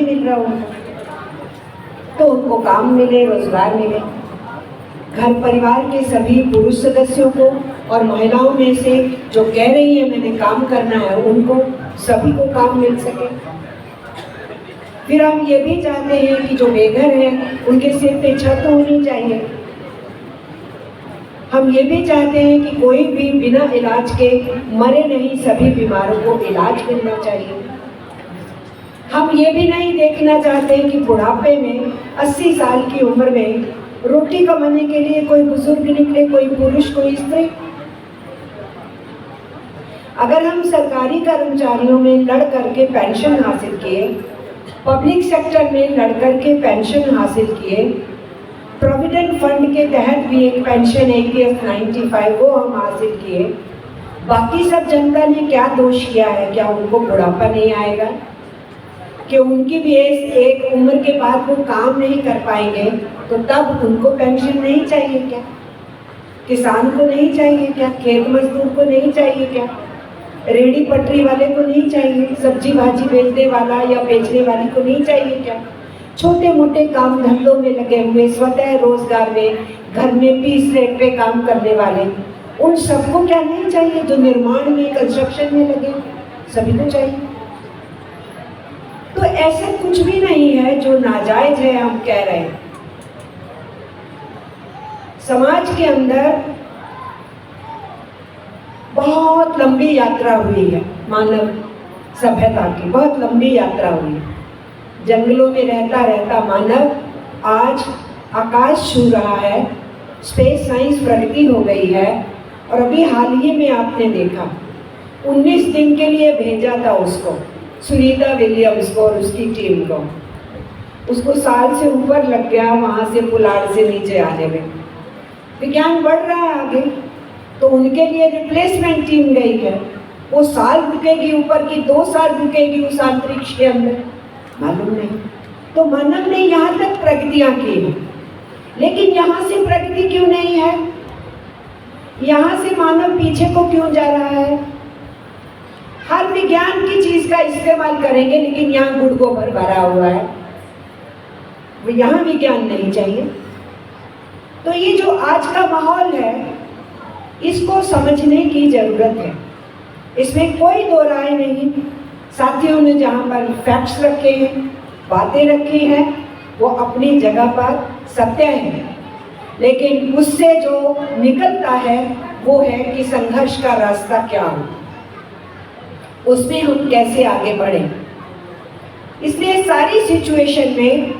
नहीं मिल रहा उनको, तो उनको काम मिले, रोजगार मिले। घर परिवार के सभी पुरुष सदस्यों को और महिलाओं में से जो कह रही है मैंने काम करना है, उनको सभी को काम मिल सके। फिर हम ये भी चाहते हैं कि जो बेघर हैं उनके सिर पे छत होनी चाहिए। हम ये भी चाहते हैं कि कोई भी बिना इलाज के मरे नहीं, सभी बीमारों को इलाज मिलना चाहिए। हम ये भी नहीं देखना चाहते कि बुढ़ापे में 80 साल की उम्र में रोटी कमाने के लिए कोई बुजुर्ग निकले, कोई पुरुष, कोई स्त्री। अगर हम सरकारी कर्मचारियों में लड़ करके पेंशन हासिल किए, पब्लिक सेक्टर में लड़ करके पेंशन हासिल किए, प्रोविडेंट फंड के तहत भी एक पेंशन APF 95 वो हम हासिल किए, बाकी सब जनता ने क्या दोष किया है? क्या उनको बुढ़ापा नहीं आएगा? कि उनकी भी एक उम्र के बाद वो काम नहीं कर पाएंगे तो तब उनको पेंशन नहीं चाहिए क्या? किसान को नहीं चाहिए क्या? खेत मजदूर को नहीं चाहिए क्या? रेहड़ी पटरी वाले को नहीं चाहिए? सब्जी भाजी बेचने वाला या बेचने वाली को नहीं चाहिए क्या? छोटे मोटे काम धंधों में लगे हुए, स्वतः रोजगार में, घर में पीस रेट पे काम करने वाले, उन सबको क्या नहीं चाहिए? जो निर्माण में, कंस्ट्रक्शन में लगे, सभी को चाहिए। तो ऐसा कुछ भी नहीं है जो नाजायज है हम कह रहे हैं। समाज के अंदर बहुत लंबी यात्रा हुई है, मानव सभ्यता की बहुत लंबी यात्रा हुई है। जंगलों में रहता रहता मानव आज आकाश छू रहा है, स्पेस साइंस प्रगति हो गई है। और अभी हाल ही में आपने देखा 19 दिन के लिए भेजा था उसको, सुनीता विलियम्स को और उसकी टीम को। उसको साल से ऊपर लग गया वहाँ से पुलाड़ से नीचे आने में। विज्ञान बढ़ रहा है आगे, तो उनके लिए रिप्लेसमेंट टीम गई है। वो साल रुकेगी ऊपर की 2 साल रुकेगी उस अंतरिक्ष के अंदर, मालूम नहीं। तो मानव ने यहाँ तक प्रगतियाँ की हैं, लेकिन यहाँ से प्रगति क्यों नहीं है? यहाँ से मानव पीछे को क्यों जा रहा है? हर विज्ञान की चीज का इस्तेमाल करेंगे, लेकिन यहाँ गुड़ गोबर भरा हुआ है, यहाँ विज्ञान नहीं चाहिए। तो ये जो आज का माहौल है, इसको समझने की जरूरत है, इसमें कोई दो राय नहीं। साथियों ने जहाँ पर फैक्ट्स रखे हैं, बातें रखी हैं, वो अपनी जगह पर सत्य है, लेकिन उससे जो निकलता है वो है कि संघर्ष का रास्ता क्या हो, उसमें हम कैसे आगे बढ़ें। इसलिए सारी सिचुएशन में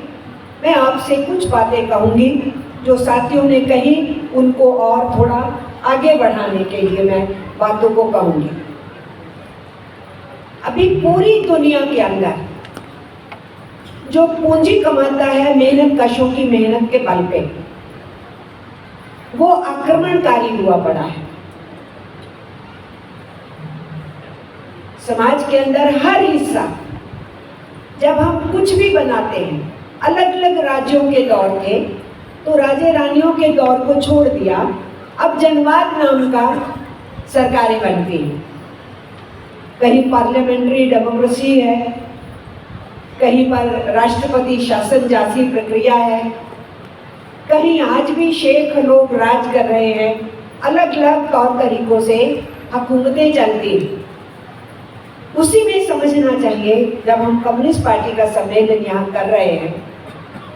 मैं आपसे कुछ बातें कहूँगी जो साथियों ने कही, उनको और थोड़ा आगे बढ़ाने के लिए मैं बातों को कहूँगी। अभी पूरी दुनिया के अंदर जो पूंजी कमाता है मेहनत कशों की मेहनत के बल पे, वो आक्रमणकारी हुआ पड़ा है। समाज के अंदर हर हिस्सा, जब हम कुछ भी बनाते हैं, अलग अलग राज्यों के दौर थे, तो राजे रानियों के दौर को छोड़ दिया, अब जनवाद नाम का सरकारें बनती हैं। कहीं पार्लियामेंट्री डेमोक्रेसी है, कहीं पर राष्ट्रपति शासन जैसी प्रक्रिया है, कहीं आज भी शेख लोग राज कर रहे हैं। अलग अलग तौर तरीकों से हुकूमतें चलती हैं। उसी में समझना चाहिए, जब हम कम्युनिस्ट पार्टी का सम्मेलन यहाँ कर रहे हैं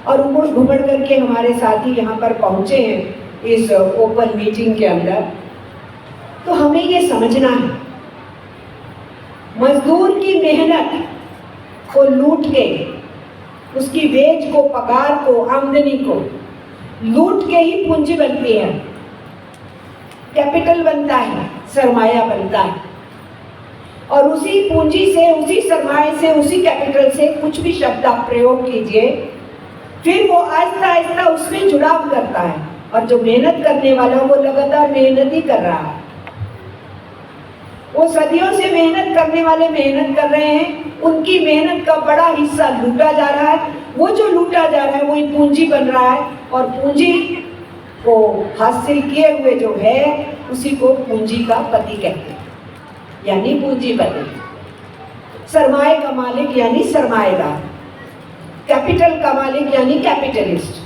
और उमड़ घुमड़ करके हमारे साथी यहाँ पर पहुँचे हैं इस ओपन मीटिंग के अंदर, तो हमें ये समझना है, मजदूर की मेहनत को लूट के, उसकी वेज को, पगार को, आमदनी को लूट के ही पूंजी बनती है, कैपिटल बनता है, सरमाया बनता है। और उसी पूंजी से, उसी सरमाए से, उसी कैपिटल से कुछ भी शब्द आप प्रयोग कीजिए, फिर वो आहिस्ता आहिस्ता उसमें जुड़ाव करता है। और जो मेहनत करने वाला वो लगातार मेहनत ही कर रहा है। वो सदियों से मेहनत करने वाले मेहनत कर रहे हैं, उनकी मेहनत का बड़ा हिस्सा लूटा जा रहा है। वो जो लूटा जा रहा है वही पूंजी बन रहा है, और पूंजी को हासिल किए हुए जो है उसी को पूंजी का पति कहते हैं, यानी पूंजीपति। सरमाए का मालिक यानी सरमाएदार। कैपिटल का मालिक यानी कैपिटलिस्ट,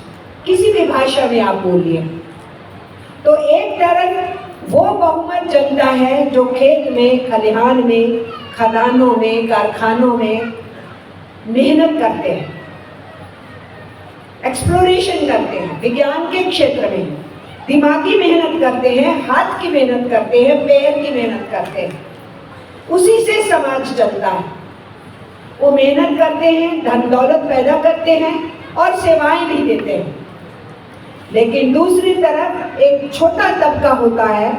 किसी भी भाषा में आप बोलिए। तो एक तरफ वो बहुमत जनता है जो खेत में, खलिहान में, खदानों में, कारखानों में मेहनत करते हैं, एक्सप्लोरेशन करते हैं, विज्ञान के क्षेत्र में दिमागी मेहनत करते हैं, हाथ की मेहनत करते हैं, पैर की मेहनत करते हैं, उसी से समाज चलता है। वो मेहनत करते हैं, धन दौलत पैदा करते हैं और सेवाएं भी देते हैं। लेकिन दूसरी तरफ एक छोटा तबका होता है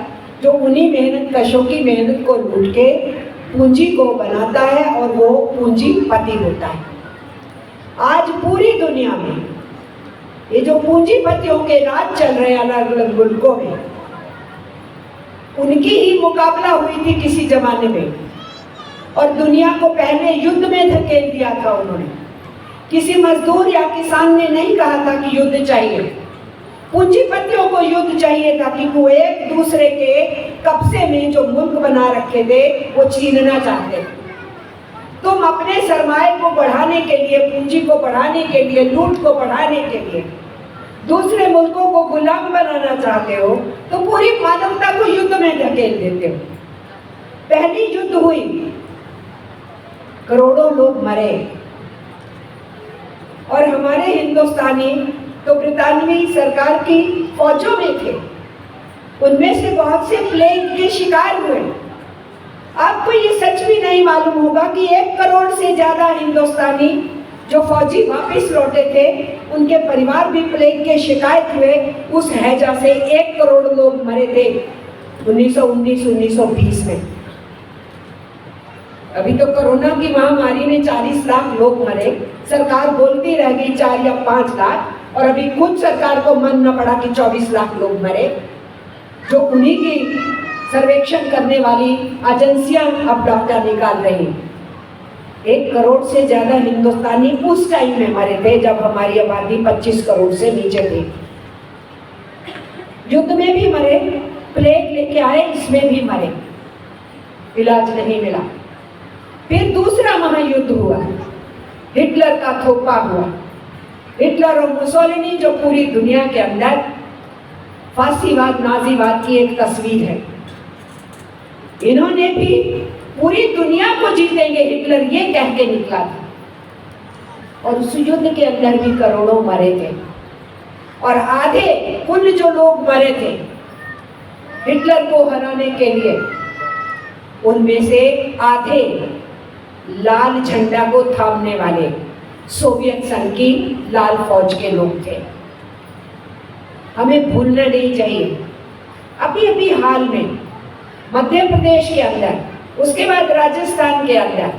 जो उन्हीं मेहनत कशों की मेहनत को लूट के पूंजी को बनाता है और वो पूंजीपति होता है। आज पूरी दुनिया में ये जो पूंजीपतियों के राज चल रहे हैं अलग अलग मुल्कों में, उनकी ही मुकाबला हुई थी किसी जमाने में और दुनिया को पहले युद्ध में धकेल दिया था उन्होंने। किसी मजदूर या किसान ने नहीं कहा था कि युद्ध चाहिए, पूंजीपतियों को युद्ध चाहिए था कि वो एक दूसरे के कब्जे में जो मुल्क बना रखे थे वो छीनना चाहते थे। तुम अपने सरमाए को बढ़ाने के लिए, पूंजी को बढ़ाने के लिए, लूट को बढ़ाने के लिए दूसरे मुल्कों को गुलाम बनाना चाहते हो तो पूरी मानवता को युद्ध में धकेल देते हो। पहली युद्ध हुई, करोड़ों लोग मरे और हमारे हिंदुस्तानी तो ब्रितानवी सरकार की फौजों में थे, उनमें से बहुत से प्लेग के शिकार हुए। आपको ये सच भी नहीं मालूम होगा कि 1 करोड़ से ज्यादा हिंदुस्तानी जो फौजी वापस लौटे थे उनके परिवार भी प्लेग के शिकायत हुए। उस हैजा से 1 करोड़ लोग मरे थे 1919-1920 में। अभी तो कोरोना की महामारी में 40 लाख लोग मरे, सरकार बोलती रह गई 4 या 5 लाख, और अभी खुद सरकार को मन न पड़ा कि 24 लाख लोग मरे, जो उन्हीं की सर्वेक्षण करने वाली एजेंसियां अब डाटा निकाल रही। 1 करोड़ से ज्यादा हिंदुस्तानी उस टाइम में मरे थे जब हमारी आबादी 25 करोड़ से नीचे थी। युद्ध में भी मरे, प्लेग लेके आए, इसमें भी मरे, इलाज नहीं मिला। फिर दूसरा महायुद्ध हुआ, हिटलर का थोपा हुआ। हिटलर और मुसोलिनी जो पूरी दुनिया के अंदर फासीवाद, नाजीवाद की एक तस्वीर है, इन्होंने भी पूरी दुनिया को जीतेंगे हिटलर ये कह के निकला था, और उस युद्ध के अंदर भी करोड़ों मरे थे। और आधे कुल जो लोग मरे थे हिटलर को हराने के लिए, उनमें से आधे लाल झंडा को थामने वाले सोवियत संघ की लाल फौज के लोग थे। हमें भूलना नहीं चाहिए, अभी अभी हाल में मध्य प्रदेश के अंदर, उसके बाद राजस्थान के अंदर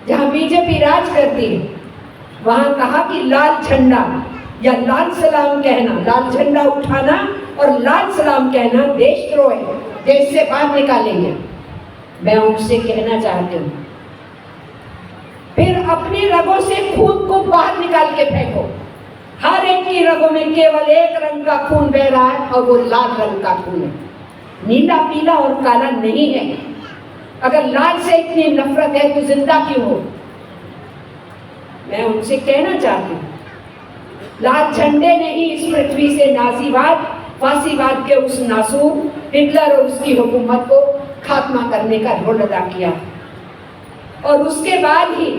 जहां बीजेपी राज करती है, वहां कहा कि लाल झंडा या लाल सलाम कहना, लाल झंडा उठाना और लाल सलाम कहना देशद्रोह है, देश से बाहर निकालेंगे। मैं उनसे कहना चाहती हूँ, फिर अपनी रगों से खून को बाहर निकाल के फेंको। हर एक की रगों में केवल एक रंग का खून बह रहा है और वो लाल रंग का खून है, नीला, पीला और काला नहीं है। अगर लाल से इतनी नफरत है तो जिंदा क्यों हो? मैं उनसे कहना चाहती हूँ, लाल झंडे ने ही इस पृथ्वी से नाजीवाद, फासीवाद के उस नासूर हिटलर और उसकी हुकूमत को खात्मा करने का रोल अदा किया। और उसके बाद ही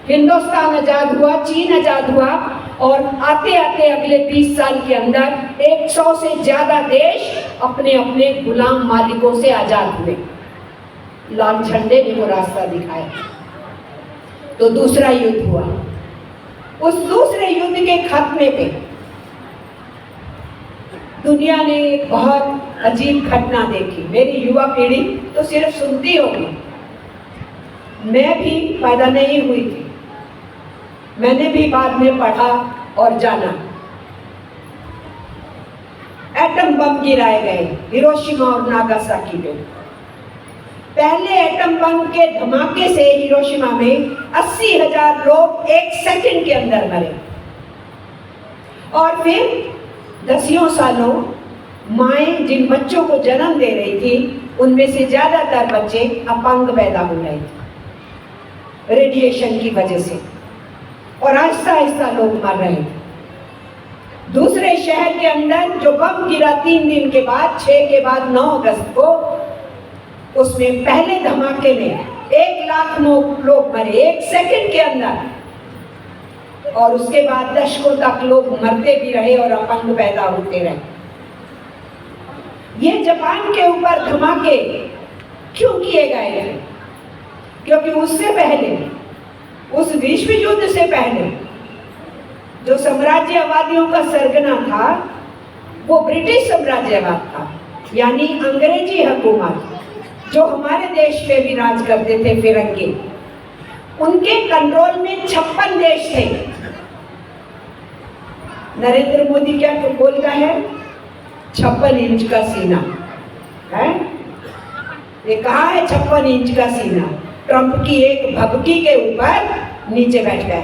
हिंदुस्तान आजाद हुआ, चीन आजाद हुआ, और आते आते अगले 30 साल के अंदर 100 से ज्यादा देश अपने अपने गुलाम मालिकों से आजाद हुए। लाल झंडे ने वो रास्ता दिखाया। तो दूसरा युद्ध हुआ। उस दूसरे युद्ध के खात्मे पे दुनिया ने एक बहुत अजीब घटना देखी। मेरी युवा पीढ़ी तो सिर्फ सुनती होगी, मैं भी पैदा नहीं हुई थी, मैंने भी बाद में पढ़ा और जाना। एटम बम गिराए गए हिरोशिमा और नागासाकी पे। पहले एटम बम के धमाके से हिरोशिमा में 80,000 लोग 1 सेकंड के अंदर मरे, और फिर दसियों सालों माएं जिन बच्चों को जन्म दे रही थी, उनमें से ज्यादातर बच्चे अपंग पैदा हो रहे थे रेडिएशन की वजह से। और आहिस्ता आहिस्ता लोग मर रहे थे। दूसरे शहर के अंदर जो बम गिरा 3 दिन के बाद, 6 के बाद 9 अगस्त को, उसमें पहले धमाके में 1 लाख लोग मरे 1 सेकंड के अंदर, और उसके बाद दशकों तक लोग मरते भी रहे और अपंग पैदा होते रहे। ये जापान के ऊपर धमाके क्यों किए गए थे? क्योंकि उससे पहले, उस विश्व युद्ध से पहले जो साम्राज्यवादियों का सरगना था वो ब्रिटिश साम्राज्यवाद था, यानी अंग्रेजी हुकूमत, जो हमारे देश पे भी राज करते थे फिरंगी। उनके कंट्रोल में 56 देश थे। नरेंद्र मोदी क्या बोलता है? 56 इंच का सीना है। ये कहा है 56 इंच का सीना? ट्रंप की एक भभकी के ऊपर नीचे बैठ गया।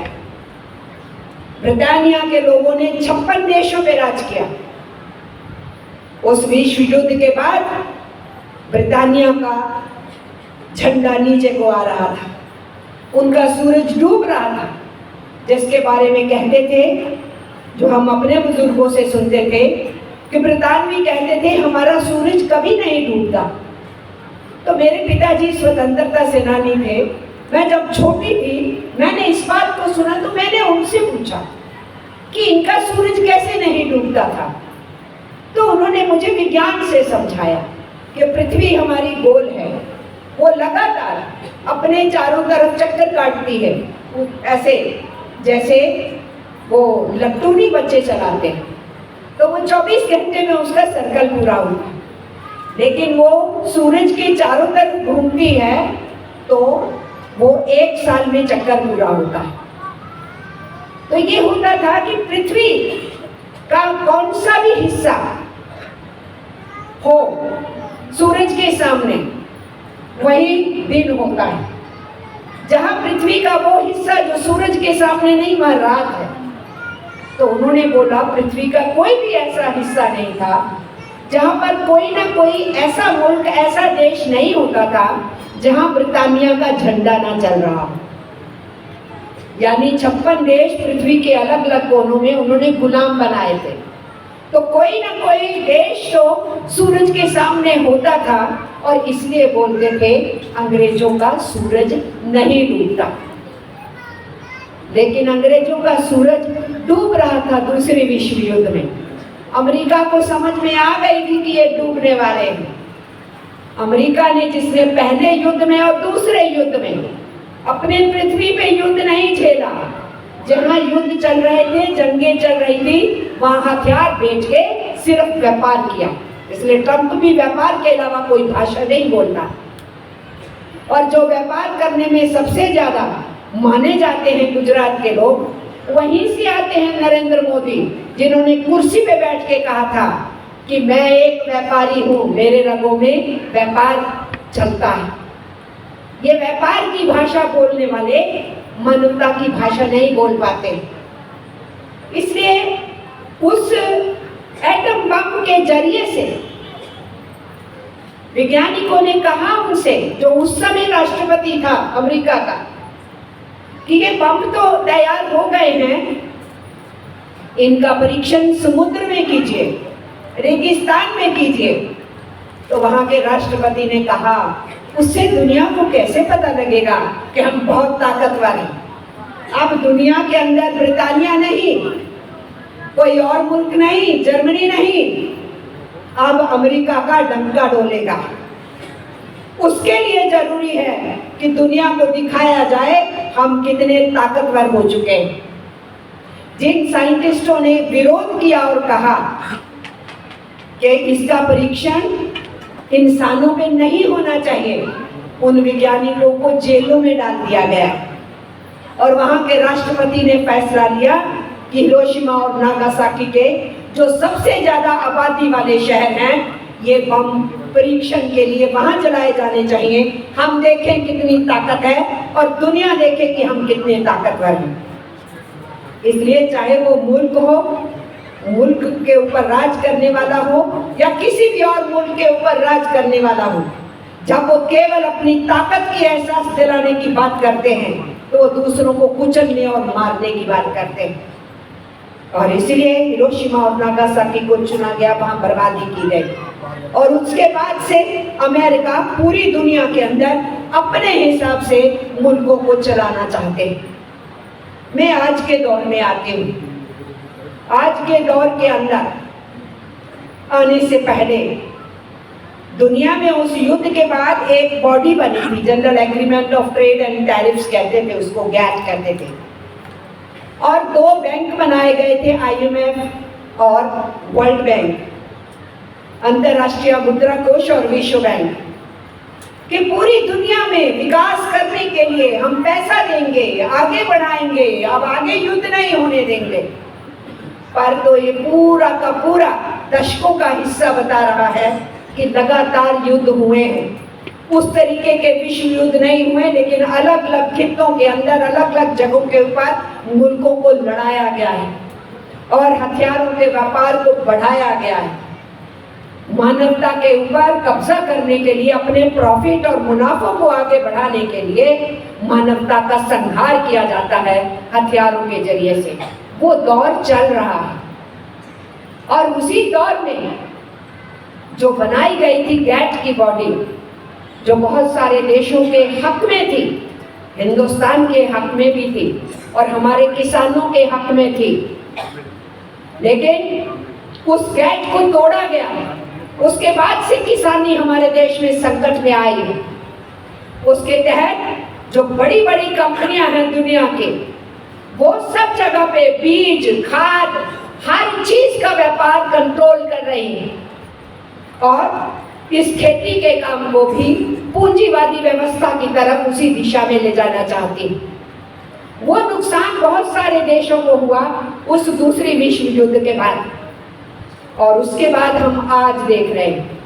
ब्रिटानिया के लोगों ने 56 देशों पे राज किया। उस विश्व युद्ध के बाद ब्रिटानिया का झंडा नीचे को आ रहा था, उनका सूरज डूब रहा था, जिसके बारे में कहते थे, जो हम अपने बुजुर्गों से सुनते थे, कि ब्रितानवी कहते थे हमारा सूरज कभी नहीं डूबता। तो मेरे पिताजी स्वतंत्रता सेनानी थे। मैं जब छोटी थी मैंने इस बात को सुना, तो मैंने उनसे पूछा कि इनका सूरज कैसे नहीं डूबता था। तो उन्होंने मुझे विज्ञान से समझाया कि पृथ्वी हमारी गोल है, वो लगातार अपने चारों तरफ चक्कर काटती है, ऐसे जैसे वो लट्टूनी बच्चे चलाते हैं। तो वो 24 घंटे में उसका सर्कल पूरा होता है, लेकिन वो सूरज के चारों तरफ घूमती है तो वो 1 साल में चक्कर पूरा होता है। तो ये होता था कि पृथ्वी का कौन सा भी हिस्सा हो सूरज के सामने वही दिन होता है। जहां पृथ्वी का वो हिस्सा जो सूरज के सामने नहीं, वह रात है। तो उन्होंने बोला पृथ्वी का कोई भी ऐसा हिस्सा नहीं था जहां पर कोई ना कोई ऐसा मुल्क, ऐसा देश नहीं होता था जहां ब्रिटानिया का झंडा ना चल रहा हो। यानी 56 देश पृथ्वी के अलग अलग कोनों में उन्होंने गुलाम बनाए थे। तो कोई ना कोई देश तो सूरज के सामने होता था, और इसलिए बोलते थे अंग्रेजों का सूरज नहीं डूबता। लेकिन अंग्रेजों का सूरज डूब रहा था दूसरे विश्व युद्ध में। अमेरिका को समझ में आ गई थी कि ये डूबने वाले हैं। अमेरिका ने, जिसने पहले युद्ध में और दूसरे युद्ध में अपने पृथ्वी पे युद्ध नहीं झेला, जहां युद्ध चल रहे थे, जंगें चल रही थी, वहां हथियार बेच के सिर्फ व्यापार किया। इसलिए ट्रंप भी व्यापार के अलावा कोई भाषा नहीं बोलता। और जो व्यापार करने में सबसे ज्यादा माने जाते हैं गुजरात के लोग, वहीं से आते हैं नरेंद्र मोदी, जिन्होंने कुर्सी पे बैठ के कहा था कि मैं एक व्यापारी हूं, मेरे रगों में व्यापार चलता है। ये व्यापार की भाषा बोलने वाले मानवता की भाषा नहीं बोल पाते। इसलिए उस एटम बम के जरिए से वैज्ञानिकों ने कहा उनसे, जो उस समय राष्ट्रपति था अमेरिका का, कि ये बम तो तैयार हो गए हैं, इनका परीक्षण समुद्र में कीजिए, रेगिस्तान में कीजिए। तो वहां के राष्ट्रपति ने कहा, उससे दुनिया को कैसे पता लगेगा कि हम बहुत ताकतवर हैं। अब दुनिया के अंदर ब्रिटानिया नहीं, कोई और मुल्क नहीं, जर्मनी नहीं, अब अमेरिका का डंका डोलेगा। उसके लिए जरूरी है कि दुनिया को दिखाया जाए हम कितने ताकतवर हो चुके हैं। जिन साइंटिस्टों ने विरोध किया और कहा कि इसका परीक्षण इंसानों पे नहीं होना चाहिए, उन वैज्ञानिकों को जेलों में डाल दिया गया। और वहां के राष्ट्रपति ने फैसला लिया कि हिरोशिमा और नागासाकी के जो सबसे ज्यादा आबादी वाले शहर हैं, ये बम परीक्षण के लिए वहां चलाए जाने चाहिए। हम देखें कितनी ताकत है और दुनिया देखे कि हम कितने ताकतवर हैं। इसलिए चाहे वो मुल्क हो, मुल्क के ऊपर राज करने वाला हो, या किसी भी और मुल्क के ऊपर राज करने वाला हो, जब वो केवल अपनी ताकत की एहसास दिलाने की बात करते हैं, तो वो दूसरों को कुचलने और मारने की बात करते हैं। और इसलिए हिरोशिमा और नागासाकी को चुना गया, वहां बर्बादी की गई। और उसके बाद से अमेरिका पूरी दुनिया के अंदर अपने हिसाब से मुल्कों को चलाना चाहते हैं। मैं आज के दौर में आती हूँ। आज के दौर के अंदर आने से पहले दुनिया में उस युद्ध के बाद एक बॉडी बनी थी, general agreement of trade and tariffs कहते थे उसको, गैट कहते थे। और दो बैंक बनाए गए थे, IMF और वर्ल्ड बैंक, अंतर्राष्ट्रीय मुद्रा कोष और विश्व बैंक, कि पूरी दुनिया में विकास करने के लिए हम पैसा देंगे, आगे बढ़ाएंगे, अब आगे युद्ध नहीं होने देंगे। पर तो ये पूरा का पूरा दशकों का हिस्सा बता रहा है कि लगातार युद्ध हुए हैं। उस तरीके के विश्व युद्ध नहीं हुए, लेकिन अलग अलग खित्तों के अंदर अलग अलग जगहों के ऊपर मुल्कों को लड़ाया गया है और हथियारों के व्यापार को बढ़ाया गया है। मानवता के ऊपर कब्जा करने के लिए, अपने प्रॉफिट और मुनाफों को आगे बढ़ाने के लिए मानवता का संहार किया जाता है हथियारों के जरिए से। वो दौर चल रहा है। और उसी दौर में जो बनाई गई थी गैट की बॉडी, जो बहुत सारे देशों के हक में थी, हिंदुस्तान के हक में भी थी और हमारे किसानों के हक में थी, लेकिन उस गैट को तोड़ा गया। उसके बाद से किसानी हमारे देश में संकट में आई है। उसके तहत जो बड़ी बड़ी कंपनियां हैं दुनिया के, वो सब जगह पे बीज, खाद, हर चीज का व्यापार कंट्रोल कर रही है और इस खेती के काम को भी पूंजीवादी व्यवस्था की तरफ उसी दिशा में ले जाना चाहती है। वो नुकसान बहुत सारे देशों को हुआ उस दूसरी विश्व युद्ध के बाद, और उसके बाद हम आज देख रहे हैं।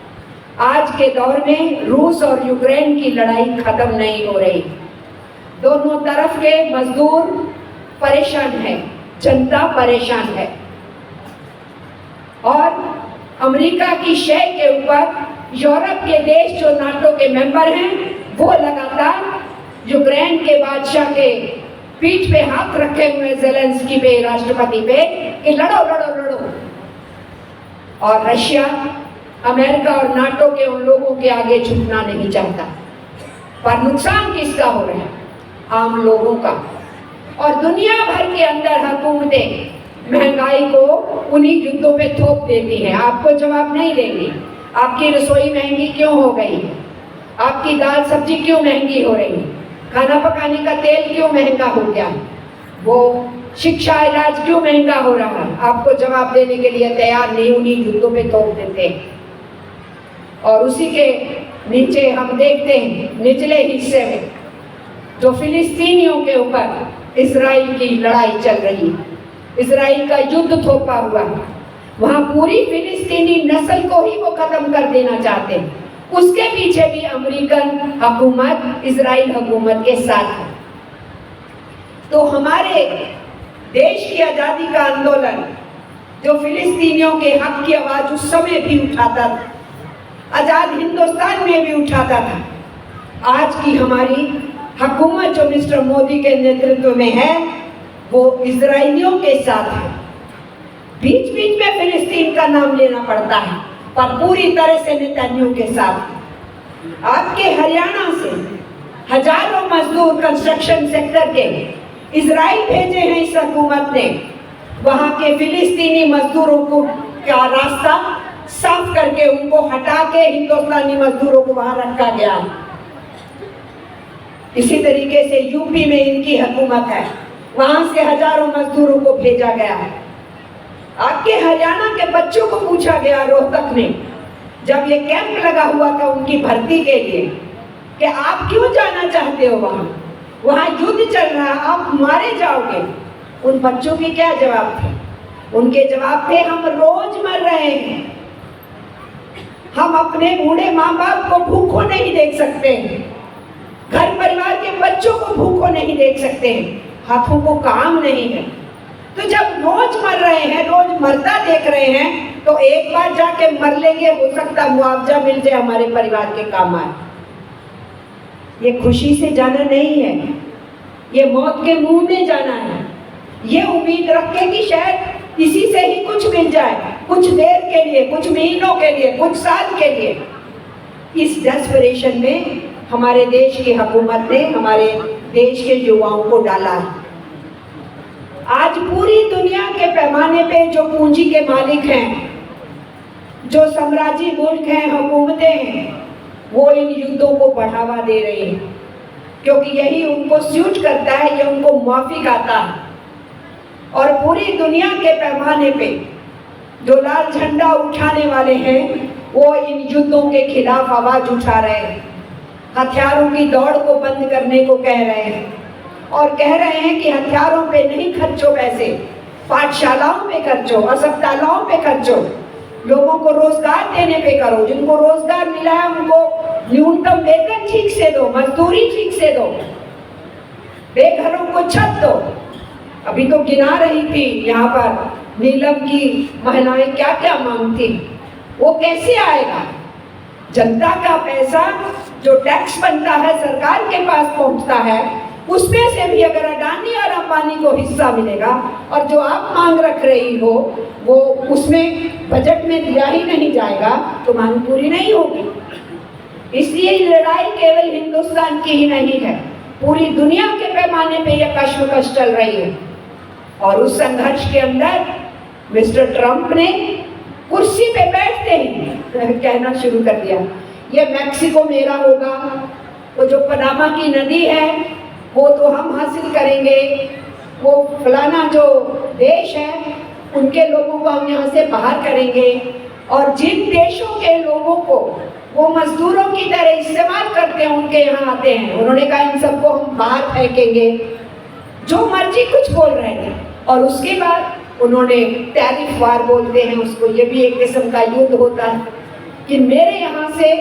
आज के दौर में रूस और यूक्रेन की लड़ाई खत्म नहीं हो रही। दोनों तरफ के मजदूर परेशान है, जनता परेशान है, और अमेरिका की शय के ऊपर यूरोप के देश जो नाटो के मेंबर हैं, वो लगातार यूक्रेन के बादशाह के पीठ पे हाथ रखे हुए ज़ेलेंस्की पे, राष्ट्रपति पे, कि लड़ो लड़ो लड़ो। और रशिया, अमेरिका और नाटो के उन लोगों के आगे झुकना नहीं चाहता। पर नुकसान किसका हो रहा है? आम लोगों का। और दुनिया भर के अंदर हुकूमतें महंगाई को उन्हीं युद्धों पे थोप देती हैं। आपको जवाब नहीं देंगी। आपकी रसोई महंगी क्यों हो गई? आपकी दाल सब्जी क्यों महंगी हो रही? खाना पकाने का तेल क्यों महंगा हो गया? वो शिक्षा, इलाज क्यों महंगा हो रहा है? आपको जवाब देने के लिए तैयार नहीं, उन्हीं युद्धों पे थोप देते हैं। और उसी के नीचे हम देखते हैं निचले हिस्से में जो फिलिस्तीनियों के ऊपर इजराइल की लड़ाई चल रही है, इजराइल का युद्ध थोपा हुआ है। वहाँ पूरी फिलिस्तीनी नस्ल को ही वो खत्म कर देना चाहते हैं। उसके पीछे भी अमेरिकन हुकूमत, इजराइल हुकूमत के साथ है। तो हमारे देश की आज़ादी का आंदोलन जो फिलिस्तीनियों के हक की आवाज़ उस समय भी उठाता था, आज़ाद हिंदुस्तान में भी उठाता था। आज की हमारी हुकूमत जो मिस्टर मोदी के नेतृत्व में है, वो इजराइलियों के साथ है। बीच बीच में फिलिस्तीन का नाम लेना पड़ता है, पर पूरी तरह से नेतन्याहू के साथ। आपके हरियाणा से हजारों मजदूर कंस्ट्रक्शन सेक्टर के इजराइल भेजे हैं इस हुकूमत ने। वहाँ के फिलिस्तीनी मजदूरों को का रास्ता साफ करके उनको हटा के हिंदुस्तानी मजदूरों को वहाँ रखा गया। इसी तरीके से यूपी में इनकी हुकूमत है, वहाँ से हजारों मजदूरों को भेजा गया है। आपके हरियाणा के बच्चों को पूछा गया रोहतक में, जब ये कैंप लगा हुआ था उनकी भर्ती के लिए, कि आप क्यों जाना चाहते हो वहाँ? वहाँ युद्ध चल रहा है, आप मारे जाओगे। उन बच्चों के क्या जवाब थे? उनके जवाब थे, हम रोज मर रहे हैं, हम अपने बूढ़े माँ बाप को भूखों नहीं देख सकते हैं, घर परिवार के बच्चों को भूखों नहीं देख सकते हैं, हाथों को काम नहीं है। तो जब रोज मर रहे हैं, रोज मरता देख रहे हैं, तो एक बार जाके मर लेंगे, हो सकता मुआवजा मिल जाए, हमारे परिवार के काम आए। ये खुशी से जाना नहीं है, ये मौत के मुंह में जाना है, ये उम्मीद रख के कि शायद इसी से ही कुछ मिल जाए, कुछ देर के लिए, कुछ महीनों के लिए, कुछ साल के लिए। इस डेस्परेशन में हमारे देश की हुकूमत ने हमारे देश के युवाओं को डाला है। आज पूरी दुनिया के पैमाने पे जो पूंजी के मालिक हैं, जो साम्राज्य मुल्क हैं, हुकूमतें हैं, वो इन युद्धों को बढ़ावा दे रही हैं, क्योंकि यही उनको सूट करता है, ये उनको माफिक आता है। और पूरी दुनिया के पैमाने पे जो लाल झंडा उठाने वाले हैं, वो इन युद्धों के खिलाफ आवाज उठा रहे हैं, हथियारों की दौड़ को बंद करने को कह रहे हैं, और कह रहे हैं कि हथियारों पे नहीं खर्चो पैसे, पाठशालाओं पे खर्चो, अस्पतालों पे खर्चो, लोगों को रोजगार देने पे करो, जिनको रोजगार मिला है उनको न्यूनतम वेतन ठीक से दो, मजदूरी ठीक से दो, बेघरों को छत दो। अभी तो गिना रही थी यहाँ पर नीलम की महिलाएं क्या क्या मांगती, वो कैसे आएगा? जनता का पैसा जो टैक्स बनता है, सरकार के पास पहुंचता है, उसमें से भी अगर अडानी और अंबानी को हिस्सा मिलेगा और जो आप मांग रख रही हो वो उसमें बजट में दिया ही नहीं जाएगा, तो मांग पूरी नहीं होगी। इसलिए लड़ाई केवल हिंदुस्तान की ही नहीं है, पूरी दुनिया के पैमाने पे यह कश्मकश चल रही है। और उस संघर्ष के अंदर मिस्टर ट्रंप ने कुर्सी पे बैठते ही कहना शुरू कर दिया, ये मैक्सिको मेरा होगा, वो जो पनामा की नदी है वो तो हम हासिल करेंगे, वो फलाना जो देश है उनके लोगों को हम यहाँ से बाहर करेंगे, और जिन देशों के लोगों को वो मजदूरों की तरह इस्तेमाल करते हैं उनके यहाँ आते हैं, उन्होंने कहा इन सबको हम बाहर फेंकेंगे, जो मर्जी कुछ बोल रहे थे। और उसके बाद उन्होंने टैरिफ वार बोलते हैं उसको, ये भी एक किस्म का युद्ध होता है कि मेरे यहाँ से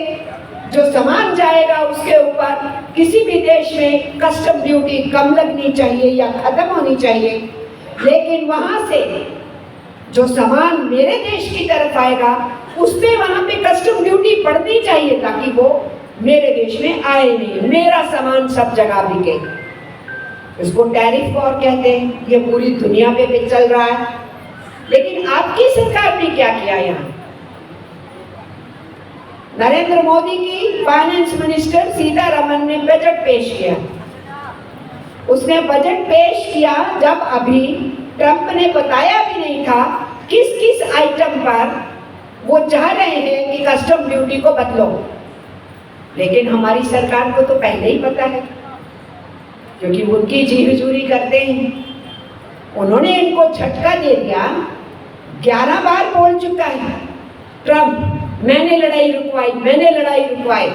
जो सामान जाएगा उसके ऊपर किसी भी देश में कस्टम ड्यूटी कम लगनी चाहिए या खत्म होनी चाहिए, लेकिन वहाँ से जो सामान मेरे देश की तरफ आएगा उस पर वहाँ पे कस्टम ड्यूटी पड़नी चाहिए, ताकि वो मेरे देश में आए नहीं, मेरा सामान सब जगह बिके। इसको टैरिफ वॉर कहते हैं। ये पूरी दुनिया पे चल रहा है। लेकिन आपकी सरकार ने क्या किया? यहाँ नरेंद्र मोदी की फाइनेंस मिनिस्टर सीतारमण ने बजट पेश किया। उसने बजट पेश किया जब अभी ट्रंप ने बताया भी नहीं था किस किस आइटम पर वो चाह रहे हैं कि कस्टम ड्यूटी को बदलो। लेकिन हमारी सरकार को तो पहले ही पता है, क्योंकि उनकी जी हुजूरी करते हैं। उन्होंने इनको झटका दे दिया। 11 बार बोल चुका है ट्रंप, मैंने लड़ाई रुकवाई, मैंने लड़ाई रुकवाई,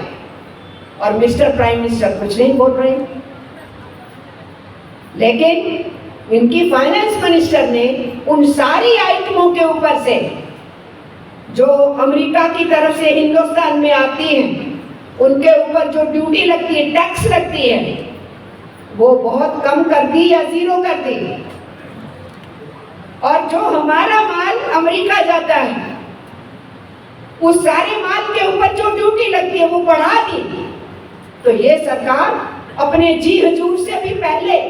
और मिस्टर प्राइम मिनिस्टर कुछ नहीं बोल रहे। लेकिन इनकी फाइनेंस मिनिस्टर ने उन सारी आइटमों के ऊपर से जो अमेरिका की तरफ से हिंदुस्तान में आती हैं, उनके ऊपर जो ड्यूटी लगती है, टैक्स लगती है, वो बहुत कम कर दी या जीरो कर दी। और जो हमारा माल अमेरिका जाता है, उस सारे माल के ऊपर जो ड्यूटी लगती है वो बढ़ा दी। तो ये सरकार अपने जी हुजूर से भी पहले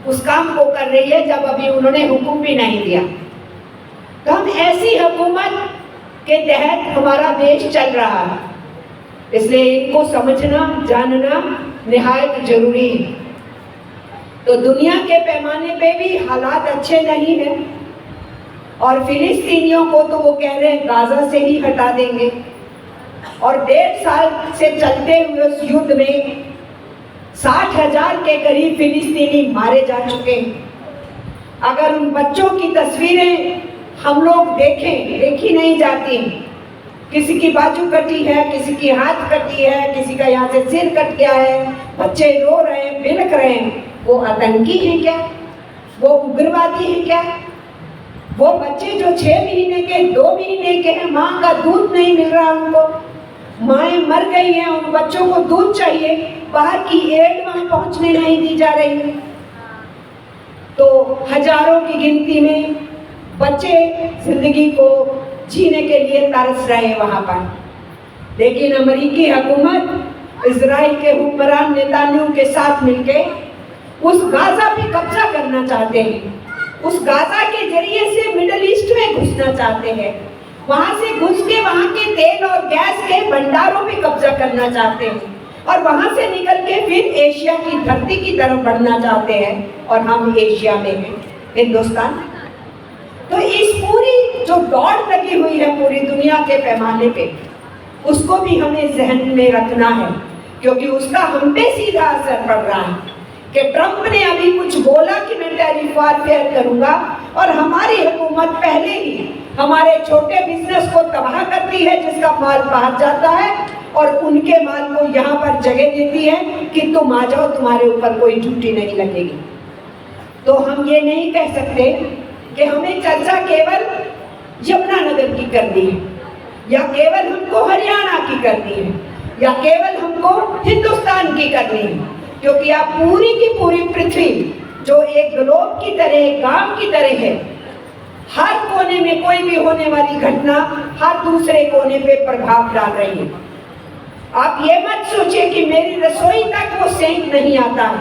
उस काम को कर रही है जब अभी उन्होंने हुक्म भी नहीं दिया। तो हम ऐसी हुकूमत के तहत हमारा देश चल रहा है, इसलिए इनको समझना जानना निहायत जरूरी है। तो दुनिया के पैमाने पे भी हालात अच्छे नहीं हैं, और फिलिस्तीनियों को तो वो कह रहे हैं गाजा से ही हटा देंगे। और 1.5 साल से चलते हुए उस युद्ध में 60,000 के करीब फिलिस्तीनी मारे जा चुके हैं। अगर उन बच्चों की तस्वीरें हम लोग देखें, देखी नहीं जाती। किसी की बाजू कटी है, किसी की हाथ कटी है, किसी का यहाँ से सिर कट गया है, बच्चे रो रहे हैं, बिलख रहे हैं। वो आतंकी हैं क्या? वो उग्रवादी हैं क्या? वो बच्चे जो 6 महीने के, 2 महीने के हैं, माँ का दूध नहीं मिल रहा उनको, माएँ मर गई हैं, उन बच्चों को दूध चाहिए, बाहर की एड वहाँ पहुँचने नहीं दी जा रही है। तो हजारों की गिनती में बच्चे जिंदगी को जीने के लिए तरस रहे हैं वहाँ पर। लेकिन अमेरिकी हुकूमत इजराइल के हुक्मरान नेतान्याहू के साथ मिलकर उस गाजा पे कब्जा करना चाहते हैं, उस गाजा के जरिए से मिडिल ईस्ट में घुसना चाहते हैं, वहां से घुस के वहां के तेल और गैस के भंडारों पे कब्जा करना चाहते हैं और वहां से निकल के फिर एशिया की धरती की तरफ बढ़ना चाहते हैं। और हम एशिया में हैं, हिंदुस्तान। तो इस पूरी जो दौड़ लगी हुई है पूरी दुनिया के पैमाने पे, उसको भी हमें जहन में रखना है, क्योंकि उसका हम पे सीधा असर पड़ रहा है कि ट्रंप ने अभी कुछ बोला कि मैं टैरिफ वारफेयर करूंगा और हमारी हुकूमत पहले ही हमारे छोटे बिजनेस को तबाह करती है, जिसका माल बाहर जाता है और उनके माल को यहाँ पर जगह देती है कि तुम आ जाओ, तुम्हारे ऊपर कोई ड्यूटी नहीं लगेगी। तो हम ये नहीं कह सकते कि हमें चर्चा केवल यमुनानगर की करनी है, या केवल हमको हरियाणा की करनी है, या केवल हमको हिंदुस्तान की करनी है, क्योंकि आप पूरी की पूरी पृथ्वी जो एक ग्लोब की तरह, एक गांव की तरह है, हर कोने में कोई भी होने वाली घटना हर दूसरे कोने पे प्रभाव डाल रही है। आप ये मत सोचिए कि मेरी रसोई तक वो सेंक नहीं आता है।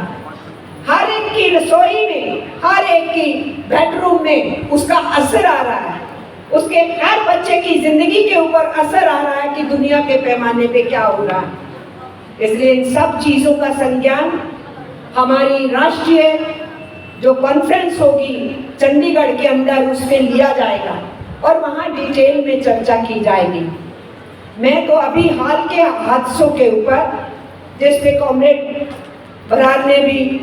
हर एक की रसोई में, हर एक की बेडरूम में उसका असर आ रहा है, उसके हर बच्चे की जिंदगी के ऊपर असर आ रहा है कि दुनिया के पैमाने पे क्या हो रहा है। इसलिए इन सब चीजों का संज्ञान हमारी राष्ट्रीय जो कॉन्फ्रेंस होगी चंडीगढ़ के अंदर, उसमें लिया जाएगा और वहाँ डिटेल में चर्चा की जाएगी। मैं तो अभी हाल के हादसों के ऊपर, जिस पे कॉमरेड बरार ने भी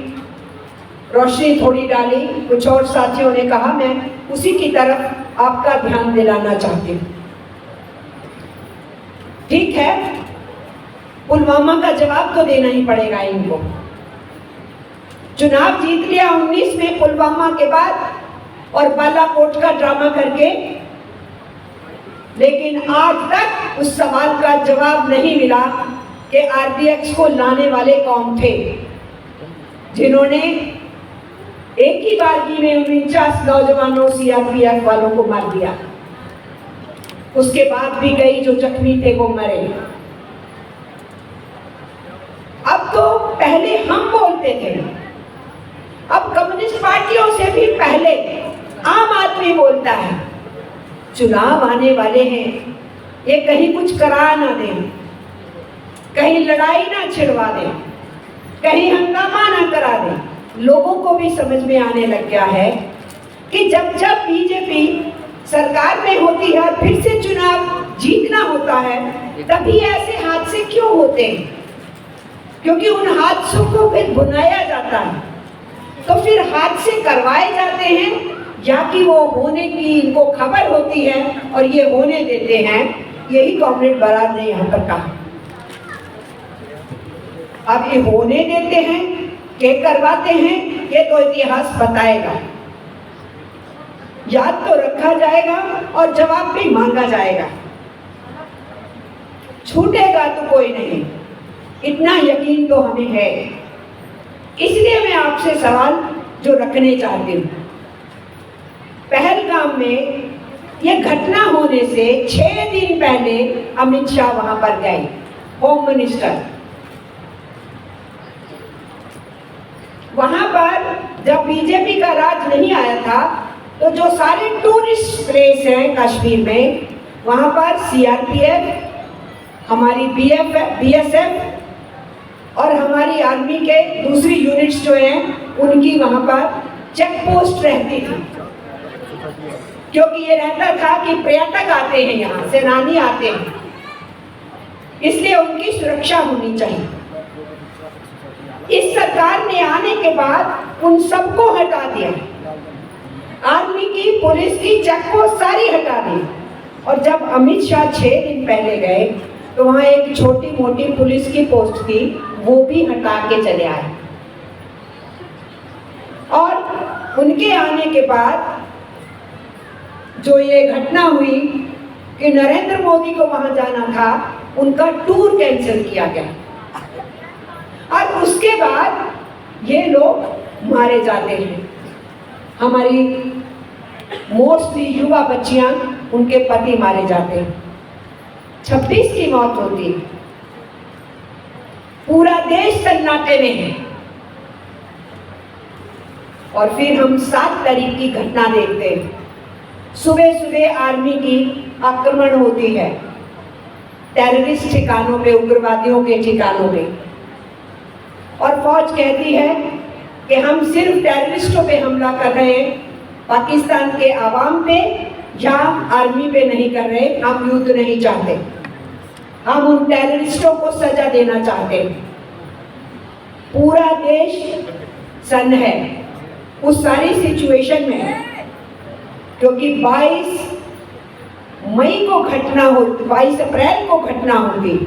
रोशनी थोड़ी डाली, कुछ और साथियों ने कहा, मैं उसी की तरफ आपका ध्यान दिलाना चाहती हूँ। ठीक है, पुलवामा का जवाब तो देना ही पड़ेगा इनको। चुनाव जीत लिया 19 में पुलवामा के बाद और बालाकोट का ड्रामा करके, लेकिन आज तक उस सवाल का जवाब नहीं मिला कि आरडीएक्स को लाने वाले कौन थे, जिन्होंने एक ही बारगी में 49 नौजवानों सीआरपीएफ वालों को मार दिया। उसके बाद भी कई जो जख्मी थे वो मरे। अब तो पहले हम बोलते थे, अब कम्युनिस्ट पार्टियों से भी पहले आम आदमी बोलता है। चुनाव आने वाले हैं, ये कहीं कुछ करा ना दें, कहीं लड़ाई ना छिड़वा दें, कहीं हंगामा ना करा दें। लोगों को भी समझ में आने लग गया है कि जब जब बीजेपी सरकार में होती है और फिर से चुनाव जीतना होता है, तभी ऐसे हादसे क्यों होते हैं, क्योंकि उन हादसों को फिर भुनाया जाता है। तो फिर हादसे करवाए जाते हैं या कि वो होने की इनको खबर होती है और ये होने देते हैं। यही कॉमरेड बरार ने यहाँ पर कहा। अब ये होने देते हैं के करवाते हैं, ये तो इतिहास बताएगा, याद तो रखा जाएगा और जवाब भी मांगा जाएगा। छूटेगा तो कोई नहीं, इतना यकीन तो हमें है। इसलिए मैं आपसे सवाल जो रखने चाहती हूँ, पहलगाम में ये घटना होने से 6 दिन पहले अमित शाह वहां पर गए, होम मिनिस्टर। वहां पर जब बीजेपी का राज नहीं आया था, तो जो सारे टूरिस्ट प्लेस हैं कश्मीर में, वहां पर सीआरपीएफ, हमारी बीएसएफ और हमारी आर्मी के दूसरी यूनिट्स जो हैं, उनकी वहां पर चेक पोस्ट रहती थी, क्योंकि ये रहता था कि पर्यटक आते हैं यहाँ, सेनानी आते हैं, इसलिए उनकी सुरक्षा होनी चाहिए। इस सरकार ने आने के बाद उन सबको हटा दिया, आर्मी की, पुलिस की चेक पोस्ट सारी हटा दी। और जब अमित शाह 6 दिन पहले गए, तो वहाँ एक छोटी मोटी पुलिस की पोस्ट थी, वो भी हटा के चले आए। और उनके आने के बाद जो ये घटना हुई कि नरेंद्र मोदी को वहां जाना था, उनका टूर कैंसिल किया गया और उसके बाद ये लोग मारे जाते हैं। हमारी मोस्टली युवा बच्चियां, उनके पति मारे जाते हैं, 26 की मौत होती है। पूरा देश सन्नाटे में है। और फिर हम 7 तारीख की घटना देखते हैं। सुबह सुबह आर्मी की आक्रमण होती है टेररिस्ट ठिकानों पे, उग्रवादियों के ठिकानों पे, और फौज कहती है कि हम सिर्फ टेररिस्टों पे हमला कर रहे हैं, पाकिस्तान के आवाम पे या आर्मी पे नहीं कर रहे, हम युद्ध नहीं चाहते, हम उन टेररिस्टों को सजा देना चाहते हैं। पूरा देश सन्न है उस सारी सिचुएशन में, क्योंकि 22 मई को घटना हो, 22 अप्रैल को घटना होगी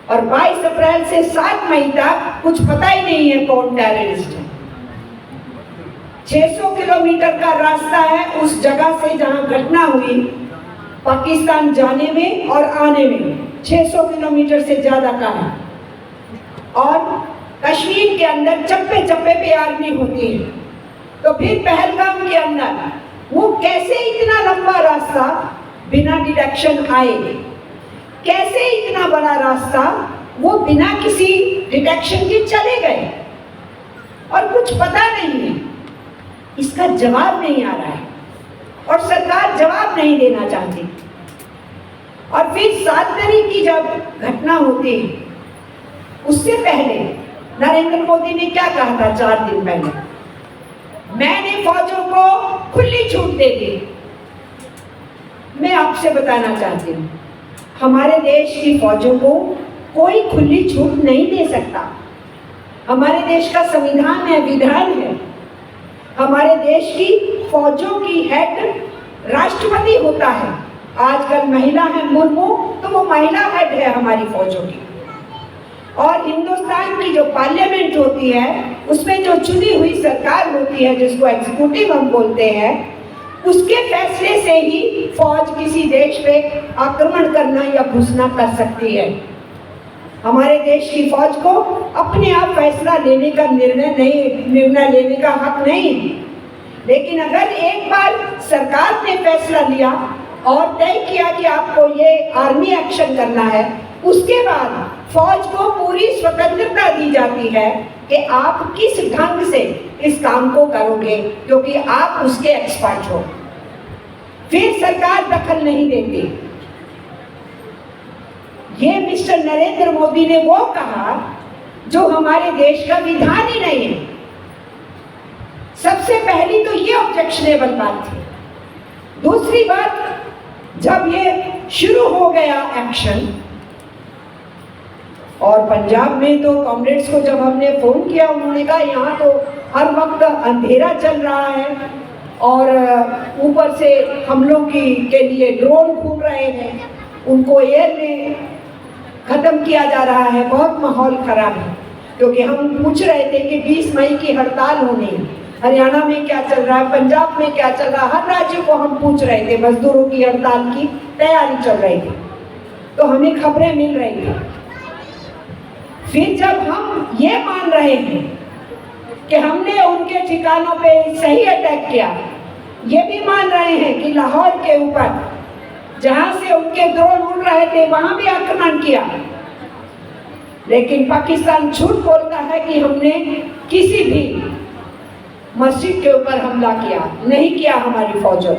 और 22 अप्रैल से 7 मई तक कुछ पता ही नहीं है कौन टेररिस्ट है। 600 किलोमीटर का रास्ता है उस जगह से जहां घटना हुई, पाकिस्तान जाने में और आने में 600 किलोमीटर से ज्यादा का है। और कश्मीर के अंदर चप्पे चप्पे पे आर्मी होती है, तो फिर पहलगाम के अंदर वो कैसे इतना लंबा रास्ता बिना डिटेक्शन आए, कैसे इतना बड़ा रास्ता वो बिना किसी डिटेक्शन के चले गए और कुछ पता नहीं है, इसका जवाब नहीं आ रहा है और सरकार जवाब नहीं देना चाहती। और फिर 7 तारीख की जब घटना होती है, उससे पहले नरेंद्र मोदी ने क्या कहा था 4 दिन पहले, मैंने फौजों को खुली छूट दे दी। मैं आपसे बताना चाहती हूँ, हमारे देश की फौजों को कोई खुली छूट नहीं दे सकता। हमारे देश का संविधान है, विधान है, हमारे देश की फौजों की हेड राष्ट्रपति होता है। आजकल महिला है मुर्मू, तो वो महिला हेड है हमारी फौजों की। और हिंदुस्तान की जो पार्लियामेंट होती है, उसमें जो चुनी हुई सरकार होती है, जिसको एग्जीक्यूटिव हम बोलते हैं, उसके फैसले से ही फौज किसी देश पे आक्रमण करना या घुसना कर सकती है। हमारे देश की फौज को अपने आप फैसला लेने का निर्णय लेने का हक नहीं। लेकिन अगर एक बार सरकार ने फैसला लिया और तय किया कि आपको ये आर्मी एक्शन करना है, उसके बाद फौज को पूरी स्वतंत्रता दी जाती है कि आप किस ढंग से इस काम को करोगे, क्योंकि आप उसके एक्सपर्ट हो। फिर सरकार दखल नहीं देती। ये मिस्टर नरेंद्र मोदी ने वो कहा जो हमारे देश का विधान ही नहीं है। सबसे पहली तो ये ऑब्जेक्शनेबल बात थी। दूसरी बात, जब ये शुरू हो गया एक्शन, और पंजाब में तो कॉमरेड्स को जब हमने फोन किया, उन्होंने कहा यहाँ तो हर वक्त अंधेरा चल रहा है और ऊपर से हमलों के लिए ड्रोन घूम रहे हैं, उनको एयर में खत्म किया जा रहा है, बहुत माहौल खराब है। क्योंकि हम पूछ रहे थे कि 20 मई की हड़ताल होनी है, हरियाणा में क्या चल रहा है, पंजाब में क्या चल रहा है, हर राज्य को हम पूछ रहे थे। मजदूरों की हड़ताल की तैयारी चल रही थी, तो हमें खबरें मिल रही थी। फिर जब हम ये मान रहे हैं कि हमने उनके ठिकानों पे सही अटैक किया, ये भी मान रहे हैं कि लाहौर के ऊपर जहां से उनके ड्रोन उड़ रहे थे वहां भी आक्रमण किया, लेकिन पाकिस्तान झूठ बोलता है कि हमने किसी भी मस्जिद के ऊपर हमला किया, नहीं किया हमारी फौजों।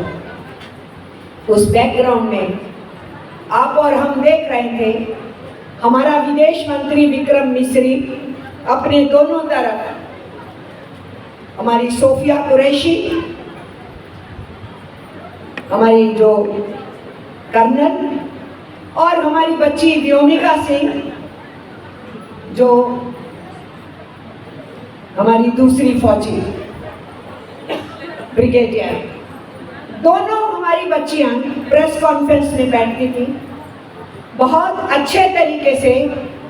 उस बैकग्राउंड में आप और हम देख रहे थे, हमारा विदेश मंत्री विक्रम मिस्री अपने दोनों तरफ, हमारी सोफिया कुरैशी, हमारी जो कर्नल, और हमारी बच्ची व्योमिका सिंह जो हमारी दूसरी फौजी ब्रिगेडियर, दोनों हमारी बच्चियां प्रेस कॉन्फ्रेंस में बैठती थी। बहुत अच्छे तरीके से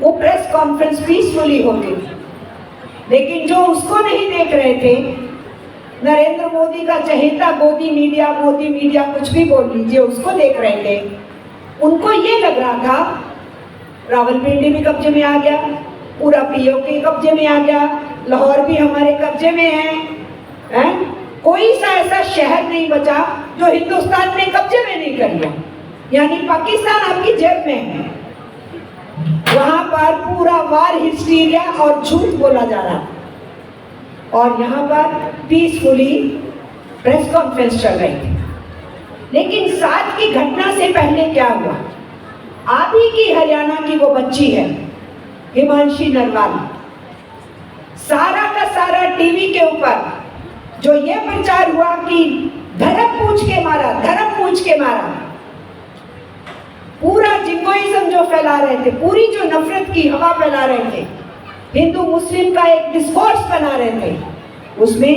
वो प्रेस कॉन्फ्रेंस पीसफुली होती थी। लेकिन जो उसको नहीं देख रहे थे, नरेंद्र मोदी का चहेता मोदी मीडिया कुछ भी बोल लीजिए, उसको देख रहे थे, उनको ये लग रहा था रावलपिंडी भी कब्जे में आ गया, पूरा पीओके कब्जे में आ गया, लाहौर भी हमारे कब्जे में है? कोई सा ऐसा शहर नहीं बचा जो हिंदुस्तान ने कब्जे में नहीं कर लिया, यानी पाकिस्तान आपकी जेब में है। वहां पर पूरा वार हिस्टीरिया और झूठ बोला जा रहा। और यहाँ पर पीसफुली प्रेस कॉन्फ्रेंस चल रही थी। लेकिन 7 की घटना से पहले क्या हुआ? आप ही की हरियाणा की वो बच्ची है हिमांशी नरवाल, सारा का सारा टीवी के ऊपर जो ये प्रचार हुआ कि धर्म पूछ के मारा, धर्म पूछ के मारा, पूरा जिंगोइज्म जो फैला रहे थे, पूरी जो नफरत की हवा फैला रहे थे, हिंदू मुस्लिम का एक डिस्कोर्स बना रहे थे, उसमें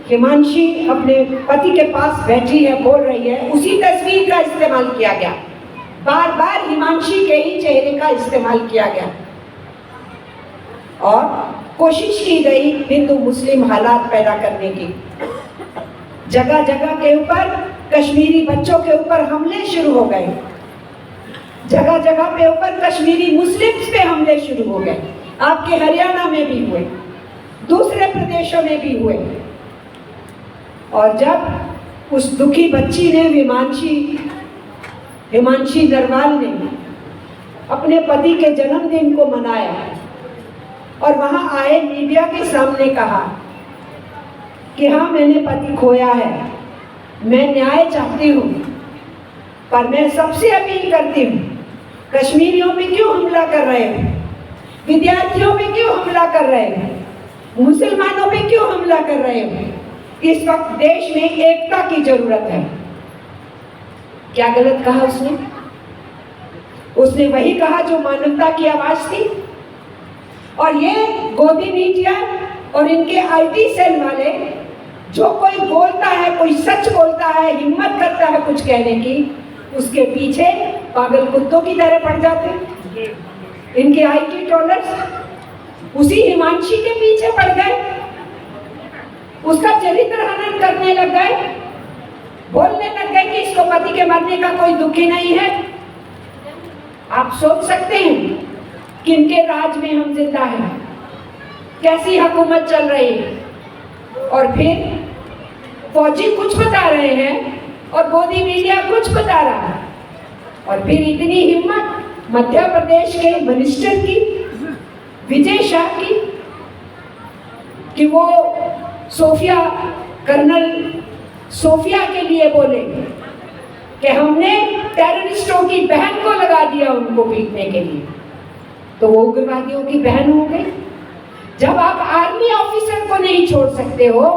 हिमांशी अपने पति के पास बैठी है, बोल रही है, उसी तस्वीर का इस्तेमाल किया गया। बार बार हिमांशी के ही चेहरे का इस्तेमाल किया गया और कोशिश की गई हिंदू मुस्लिम हालात पैदा करने की। जगह जगह के ऊपर कश्मीरी बच्चों के ऊपर हमले शुरू हो गए, जगह जगह पे ऊपर कश्मीरी मुस्लिम्स पे हमले शुरू हो गए। आपके हरियाणा में भी हुए, दूसरे प्रदेशों में भी हुए। और जब उस दुखी बच्ची ने हिमांशी नरवाल ने अपने पति के जन्मदिन को मनाया और वहां आए मीडिया के सामने कहा कि हाँ, मैंने पति खोया है, मैं न्याय चाहती हूँ, पर मैं सबसे अपील करती हूँ, कश्मीरियों पे क्यों हमला कर रहे हो, विद्यार्थियों पे क्यों हमला कर रहे हो, मुसलमानों पे क्यों हमला कर रहे हो? इस वक्त देश में एकता की जरूरत है। क्या गलत कहा उसने? उसने वही कहा जो मानवता की आवाज थी। और ये गोदी मीडिया और इनके आईटी सेल वाले, जो कोई बोलता है, कोई सच बोलता है, हिम्मत करता है कुछ कहने की, उसके पीछे पागल कुत्तों की तरह पड़ जाते। इनके आईटी ट्रोलर्स उसी हिमांशी के पीछे पड़ गए, उसका चरित्र हनन करने लग गए, बोलने लग गए कि इसको पति के मरने का कोई दुख ही नहीं है। आप सोच सकते हैं कि इनके राज में हम जिंदा हैं, कैसी हुकूमत चल रही है। और फिर फौजी कुछ बता रहे हैं और गोदी मीडिया कुछ बता रहा है। और फिर इतनी हिम्मत मध्य प्रदेश के मिनिस्टर की, विजय शाह की, कि वो कर्नल सोफिया के लिए बोले कि हमने टेररिस्टों की बहन को लगा दिया उनको पीटने के लिए, तो वो उग्रवादियों की बहन हो गई। जब आप आर्मी ऑफिसर को नहीं छोड़ सकते हो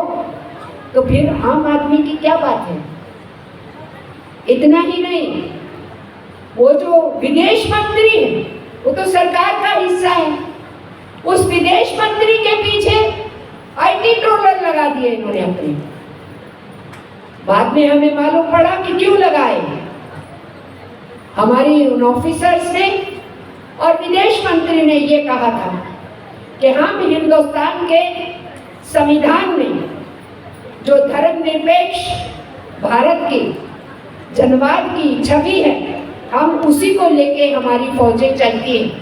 तो फिर आम आदमी की क्या बात है? इतना ही नहीं, वो जो विदेश मंत्री है वो तो सरकार का हिस्सा है, उस विदेश मंत्री के पीछे आईटी ट्रोलर लगा दिए इन्होंने अपने। बाद में हमें मालूम पड़ा कि क्यों लगाए। हमारी उन ऑफिसर्स ने और विदेश मंत्री ने ये कहा था कि हम हिंदुस्तान के संविधान में जो धर्मनिरपेक्ष भारत की जनवाद की छवि है, हम उसी को लेके हमारी फौजें चलती हैं।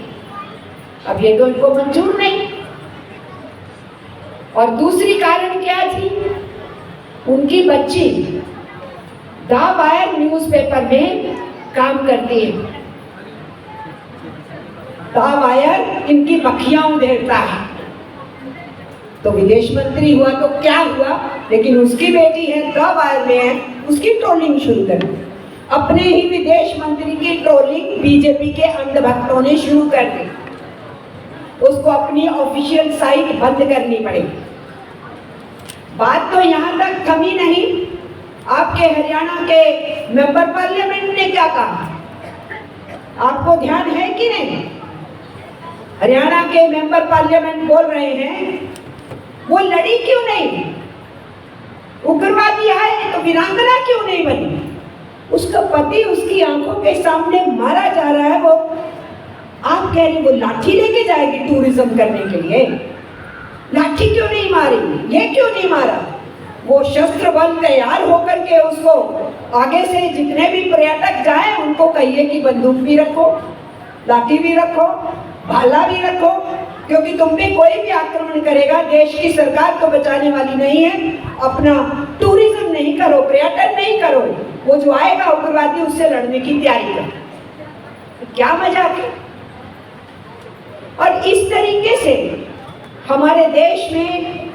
अब ये तो इनको मंजूर नहीं। और दूसरी कारण क्या थी? उनकी बच्ची द वायर न्यूज़पेपर में काम करती है। द वायर इनकी बखियां उधेड़ता है। तो विदेश मंत्री हुआ तो क्या हुआ, लेकिन उसकी बेटी है, द वायर में है, उसकी ट्रोलिंग शुरू कर दी। अपने ही विदेश मंत्री की ट्रोलिंग बीजेपी के अंधभक्तों ने शुरू कर दी। उसको अपनी ऑफिशियल साइट बंद करनी पड़ेगी। बात तो यहाँ तक थमी नहीं। आपके हरियाणा के मेंबर पार्लियामेंट ने क्या कहा, आपको ध्यान है कि नहीं? हरियाणा के मेंबर पार्लियामेंट बोल रहे हैं वो लड़ी क्यों नहीं, उग्रवादी आए तो वीरांगना क्यों नहीं बनी? उसका पति उसकी आंखों के सामने मारा जा रहा है, वो आप कह रहे वो लाठी लेके जाएगी टूरिज्म करने के लिए? लाठी क्यों नहीं मारी, ये क्यों नहीं मारा? वो शस्त्र बल तैयार होकर के उसको आगे से जितने भी पर्यटक जाए उनको कहिए कि बंदूक भी रखो, लाठी भी रखो, भाला भी रखो, क्योंकि तुम पे कोई भी आक्रमण करेगा, देश की सरकार तो बचाने वाली नहीं है। अपना टूरिज्म नहीं करो, पर्यटन नहीं करो, वो जो आएगा उग्रवादी उससे लड़ने की तैयारी करो। क्या मजाक है? और इस तरीके से हमारे देश में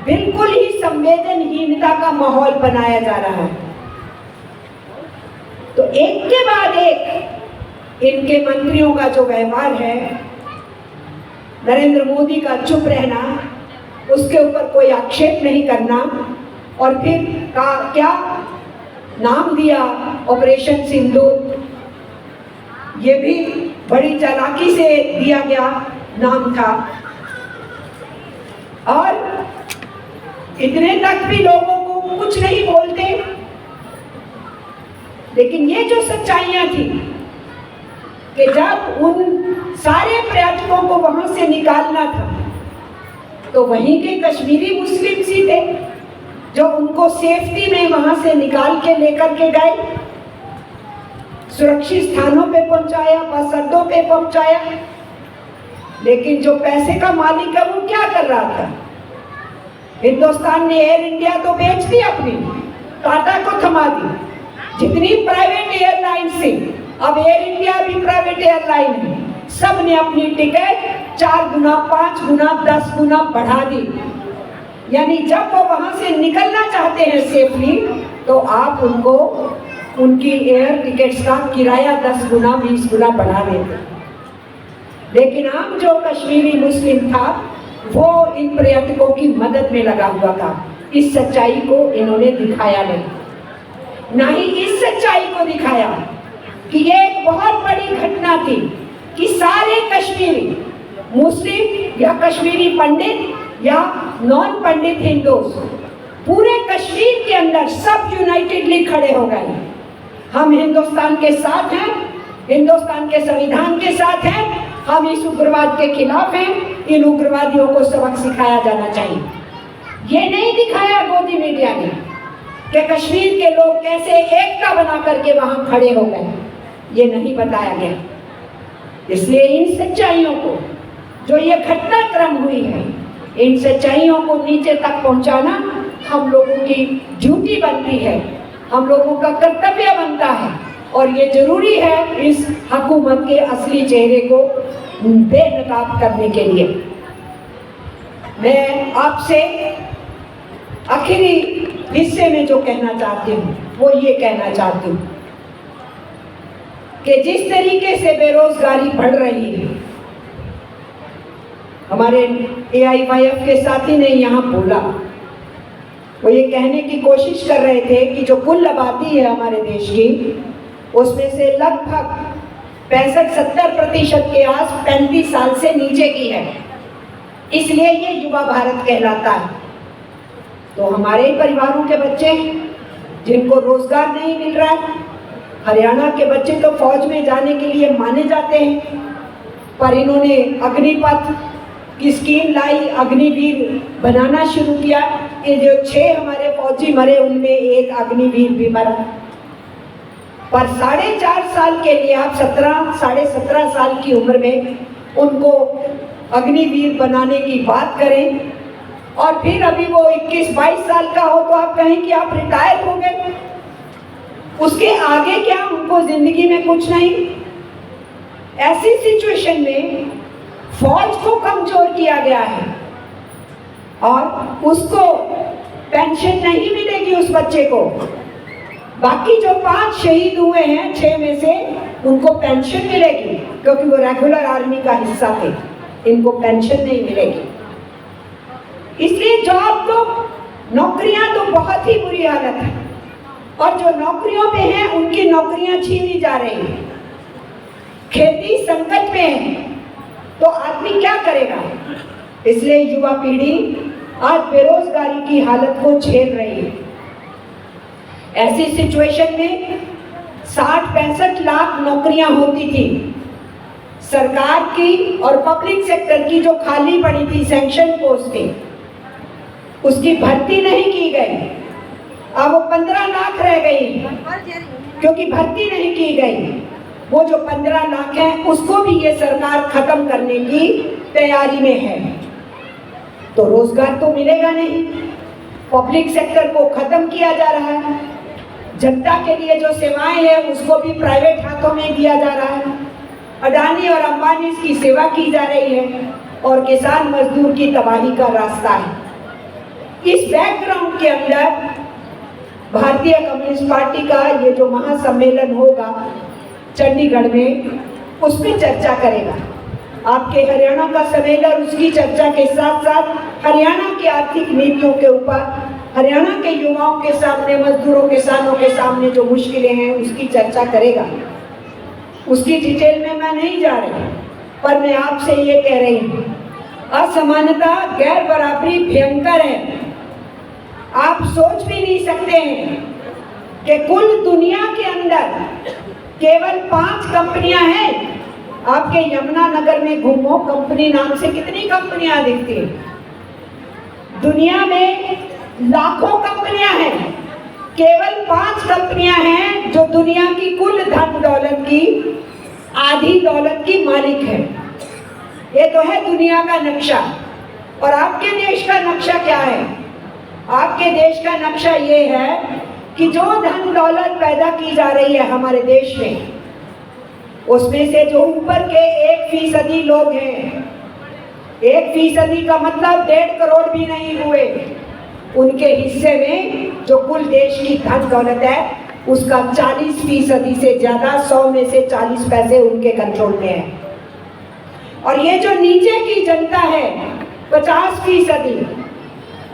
बिल्कुल ही संवेदनहीनता का माहौल बनाया जा रहा है। तो एक के बाद एक इनके मंत्रियों का जो व्यवहार है, नरेंद्र मोदी का चुप रहना, उसके ऊपर कोई आक्षेप नहीं करना, और फिर क्या नाम दिया ऑपरेशन सिंदूर, ये भी बड़ी चालाकी से दिया गया नाम था। और इतने तक भी लोगों को कुछ नहीं बोलते, लेकिन ये जो सच्चाइयां थी कि जब उन सारे पर्यटकों को वहां से निकालना था तो वहीं के कश्मीरी मुस्लिम ही थे जो उनको सेफ्टी में वहां से निकाल के लेकर के गए, सुरक्षित स्थानों पे पहुंचाया, बस अड्डों पे पहुंचाया। लेकिन जो पैसे का मालिक है वो क्या कर रहा था? हिंदुस्तान ने एयर इंडिया तो बेच दी अपनी, टाटा को थमा दी। जितनी प्राइवेट एयरलाइन थी, अब एयर इंडिया भी प्राइवेट एयरलाइन है, सब ने अपनी टिकट 4 गुना, 5 गुना, 10 गुना बढ़ा दी। यानी जब वो वहां से निकलना चाहते हैं सेफली, तो आप उनको उनकी एयर टिकट्स का किराया 10 गुना, 20 गुना बढ़ा देते। लेकिन आम जो कश्मीरी मुस्लिम था वो इन पर्यटकों की मदद में लगा हुआ था। इस सच्चाई को इन्होंने दिखाया नहीं, ना ही इस सच्चाई को दिखाया कि ये एक बहुत बड़ी घटना थी कि सारे कश्मीरी मुस्लिम या कश्मीरी पंडित या नॉन पंडित हिंदूज पूरे कश्मीर के अंदर सब यूनाइटेडली खड़े हो गए। हम हिंदुस्तान के साथ हैं, हिंदुस्तान के संविधान के साथ हैं, हम इस उग्रवाद के खिलाफ हैं, इन उग्रवादियों को सबक सिखाया जाना चाहिए। ये नहीं दिखाया मोदी मीडिया ने कि कश्मीर के लोग कैसे एकता बना करके वहां खड़े हो गए, ये नहीं बताया गया। इसलिए इन सच्चाइयों को, जो ये घटनाक्रम हुई है, इन सच्चाइयों को नीचे तक पहुंचाना हम लोगों की ड्यूटी बनती है, हम लोगों का कर्तव्य बनता है। और ये जरूरी है इस हुकूमत के असली चेहरे को बेनकाब करने के लिए। मैं आपसे आखिरी हिस्से में जो कहना चाहती हूँ वो ये कहना चाहती हूँ कि जिस तरीके से बेरोजगारी बढ़ रही है, हमारे AIYF के साथी ने यहाँ बोला, वो ये कहने की कोशिश कर रहे थे कि जो कुल आबादी है हमारे देश की, उसमें से लगभग 65-70% के आस 35 साल से नीचे की है, इसलिए ये युवा भारत कहलाता है। तो हमारे परिवारों के बच्चे जिनको रोजगार नहीं मिल रहा है, हरियाणा के बच्चे तो फौज में जाने के लिए माने जाते हैं, पर इन्होंने अग्निपथ की स्कीम लाई, अग्निवीर बनाना शुरू किया। ये जो 6 हमारे फौजी मरे उनमें एक अग्निवीर भी मरा। पर 4.5 साल के लिए आप 17 साल की उम्र में उनको अग्निवीर बनाने की बात करें, और फिर अभी वो 21-22 साल का हो तो आप कहें कि आप रिटायर हो गए। उसके आगे क्या, उनको जिंदगी में कुछ नहीं। ऐसी सिचुएशन में फौज को कमजोर किया गया है और उसको पेंशन नहीं मिलेगी उस बच्चे को। बाकी जो 5 शहीद हुए हैं 6 में से उनको पेंशन मिलेगी, क्योंकि वो रेगुलर आर्मी का हिस्सा थे, इनको पेंशन नहीं मिलेगी। इसलिए जॉब तो, नौकरियां तो बहुत ही बुरी हालत है, और जो नौकरियों पे हैं उनकी नौकरियां छीनी जा रही हैं। खेती संकट में है तो आदमी क्या करेगा? इसलिए युवा पीढ़ी आज बेरोजगारी की हालत को झेल रही है। ऐसी सिचुएशन में 60-65 लाख नौकरियां होती थी सरकार की और पब्लिक सेक्टर की, जो खाली पड़ी थी सैंक्शन पोस्ट थी, उसकी भर्ती नहीं की गई। अब वो 15 लाख रह गई क्योंकि भर्ती नहीं की गई। वो जो 15 लाख है उसको भी ये सरकार खत्म करने की तैयारी में है। तो रोजगार तो मिलेगा नहीं, पब्लिक सेक्टर को खत्म किया जा रहा है, जनता के लिए जो सेवाएं हैं उसको भी प्राइवेट हाथों में दिया जा रहा है, अडानी और अंबानी की सेवा की जा रही है, और किसान मजदूर की तबाही का रास्ता है। इस बैकग्राउंड के अंदर भारतीय कम्युनिस्ट पार्टी का ये जो महासम्मेलन होगा चंडीगढ़ में, उसमें चर्चा करेगा। आपके हरियाणा का सम्मेलन उसकी चर्चा के साथ साथ हरियाणा की आर्थिक नीतियों के ऊपर, हरियाणा के युवाओं के सामने, मजदूरों, किसानों के सामने जो मुश्किलें हैं उसकी चर्चा करेगा। उसकी डिटेल में मैं नहीं जा रही, पर मैं आपसे ये कह रही हूँ, असमानता, गैर बराबरी भयंकर है। आप सोच भी नहीं सकते हैं कि कुल दुनिया के अंदर केवल 5 कंपनियां हैं। आपके यमुनानगर में घूमो, कंपनी नाम से कितनी कंपनियां दिखती हैं। दुनिया में लाखों कंपनियां हैं, केवल 5 कंपनियां हैं जो दुनिया की कुल धन दौलत की आधी दौलत की मालिक है। ये तो है दुनिया का नक्शा। और आपके देश का नक्शा क्या है? आपके देश का नक्शा ये है कि जो धन दौलत पैदा की जा रही है हमारे देश में, उसमें से जो ऊपर के 1% लोग हैं, 1% का मतलब 1.5 करोड़ भी नहीं हुए, उनके हिस्से में जो कुल देश की धन दौलत है उसका 40% से ज्यादा, 100 में से 40 पैसे उनके कंट्रोल में है। और ये जो नीचे की जनता है 50%,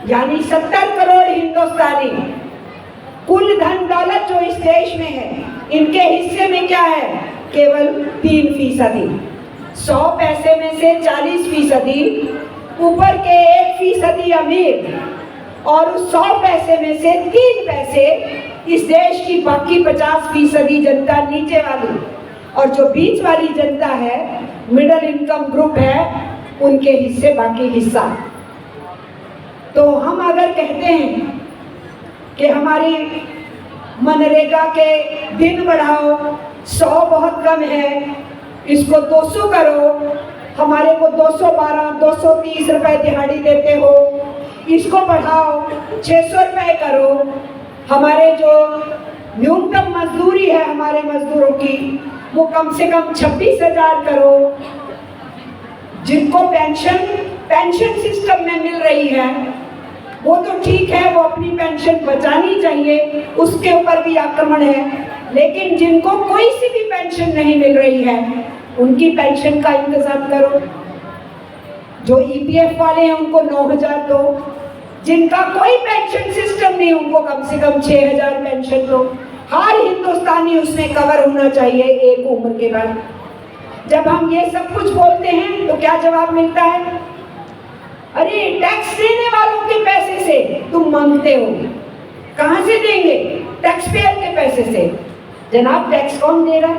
यानी 70 करोड़ हिंदुस्तानी, कुल धन दौलत जो इस देश में है, इनके हिस्से में क्या है? केवल 3%। 100 पैसे में से 40%, ऊपर के 1% अमीर, और उस 100 पैसे में से 3 पैसे इस देश की बाकी 50% जनता नीचे वाली, और जो बीच वाली जनता है, मिडिल इनकम ग्रुप है, उनके हिस्से बाकी हिस्सा। तो हम अगर कहते हैं कि हमारी मनरेगा के दिन बढ़ाओ, 100 बहुत कम है, इसको 200 करो, हमारे को 212, 230 रुपए दिहाड़ी देते हो, इसको बढ़ाओ 600 रुपए करो, हमारे जो न्यूनतम मजदूरी है हमारे मजदूरों की वो कम से कम 26,000 करो, जिनको पेंशन सिस्टम में मिल रही है वो तो ठीक है, वो अपनी पेंशन बचानी चाहिए, उसके ऊपर भी आक्रमण है। लेकिन जिनको कोई सी भी पेंशन नहीं मिल रही है उनकी पेंशन का इंतजाम करो। जो ईपीएफ वाले हैं उनको 9,000 दो, जिनका कोई पेंशन सिस्टम नहीं उनको कम से कम 6,000 पेंशन दो। हर हिंदुस्तानी उसमें कवर होना चाहिए एक उम्र के बाद। जब हम ये सब कुछ बोलते हैं तो क्या जवाब मिलता है? अरे टैक्स देने वालों के पैसे से तुम मांगते हो, कहां से देंगे? टैक्स पेयर के पैसे से। जनाब टैक्स कौन दे रहा?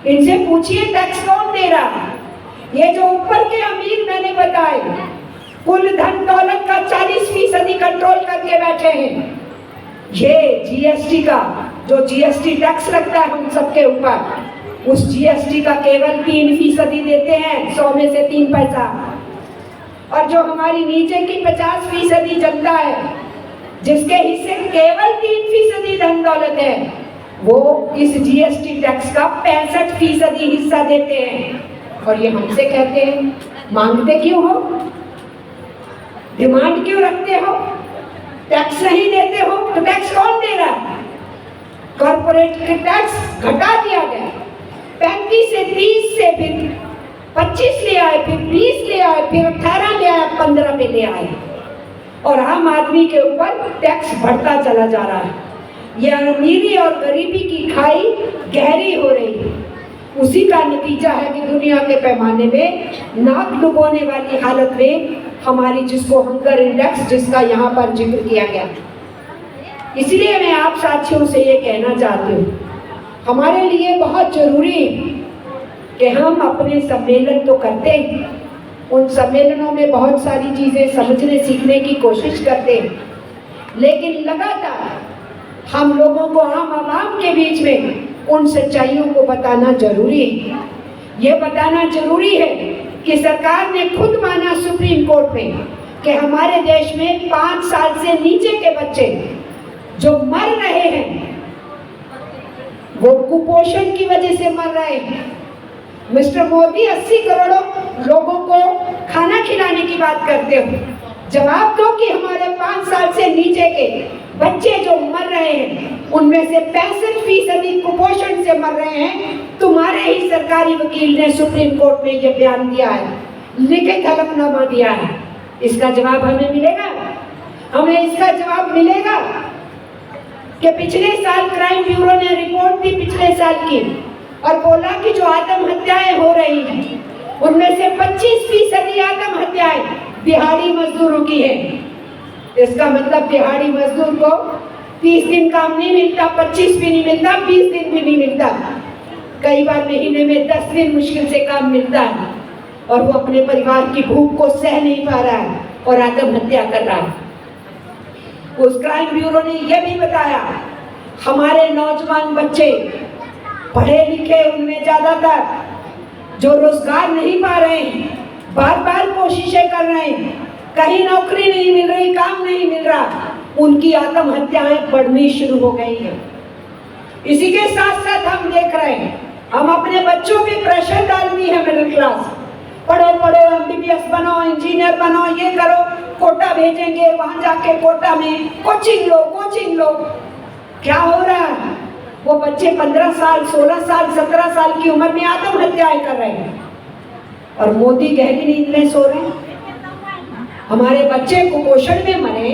इनसे पूछिए टैक्स कौन दे रहा? ये जो ऊपर के अमीर मैंने बताए, कुल धन दौलत का 40% कंट्रोल करके बैठे हैं। ये जीएसटी का जो जीएसटी टैक्स लगता है हम सबके ऊपर, उस जीएसटी का केवल 3% देते हैं, 100 में से 3 पैसा। और जो हमारी नीचे की 50% जनता है जिसके हिस्से केवल 3% धन दौलत है, वो इस जीएसटी टैक्स का 65% हिस्सा देते हैं। और ये हमसे कहते हैं मांगते क्यों हो, डिमांड क्यों रखते हो, टैक्स नहीं देते हो? तो टैक्स कौन दे रहा है? कॉर्पोरेट टैक्स घटा दिया गया, 35 से 30 से फिर 25 ले आए, फिर 20 ले आए, फिर 18 ले आए, 15 पे ले आए, और आम आदमी के ऊपर टैक्स बढ़ता चला जा रहा है। यह अमीरी और गरीबी की खाई गहरी हो रही है। उसी का नतीजा है कि दुनिया के पैमाने में नाक डुबोने वाली हालत में हमारी, जिसको हंगर इंडेक्स, जिसका यहाँ पर जिक्र किया गया। इसलिए मैं आप साथियों से ये कहना चाहती हूँ, हमारे लिए बहुत जरूरी है कि हम अपने सम्मेलन तो करते हैं, उन सम्मेलनों में बहुत सारी चीज़ें समझने सीखने की कोशिश करते हैं, लेकिन लगातार हम लोगों को, आम आवाम के बीच में उन सच्चाइयों को बताना जरूरी है। ये बताना जरूरी है कि सरकार ने खुद माना सुप्रीम कोर्ट में कि हमारे देश में 5 साल से नीचे के बच्चे जो मर रहे हैं वो कुपोषण की वजह से मर रहे हैं। मिस्टर मोदी 80 करोड़ लोगों को खाना खिलाने की बात करते हो, जवाब दो कि हमारे 5 साल से नीचे के बच्चे जो मर रहे हैं उनमें से 65% कुपोषण से मर रहे हैं। तुम्हारे ही सरकारी वकील ने सुप्रीम कोर्ट में ये बयान दिया है, लिखित हलफनामा दिया है। इसका जवाब हमें मिलेगा? हमें इसका जवाब मिलेगा कि पिछले साल क्राइम ब्यूरो ने रिपोर्ट दी पिछले साल की और बोला कि जो आत्महत्याएं हो रही हैं उनमें से 25% आत्महत्याएं दिहाड़ी मजदूरों की है। इसका मतलब दिहाड़ी मजदूर को 30 दिन काम नहीं मिलता, 25 भी नहीं मिलता, 20 दिन भी नहीं मिलता, कई बार महीने में 10 दिन मुश्किल से काम मिलता है और वो अपने परिवार की भूख को सह नहीं पा रहा है और आत्महत्या कर रहा है। उस क्राइम ब्यूरो ने यह भी बताया हमारे नौजवान बच्चे पढ़े लिखे उनमें ज्यादातर जो रोजगार नहीं पा रहे हैं, बार बार कोशिशें कर रहे हैं, कहीं नौकरी नहीं मिल रही, काम नहीं मिल रहा, उनकी आत्महत्याएं बढ़नी शुरू हो गई हैं। इसी के साथ साथ हम देख रहे हैं, हम अपने बच्चों पे प्रेशर डाल दी है मिडिल क्लास, पढ़ो पढ़ो, MBBS बनो, इंजीनियर बनो, ये करो, कोटा भेजेंगे, वहां जाके कोटा में कोचिंग लो। क्या हो रहा है? वो बच्चे 15 साल, 16 साल, 17 साल की उम्र में आत्महत्याएं कर रहे हैं और मोदी गहरी नींद में सो रहे हैं। हमारे बच्चे कुपोषण में मरे,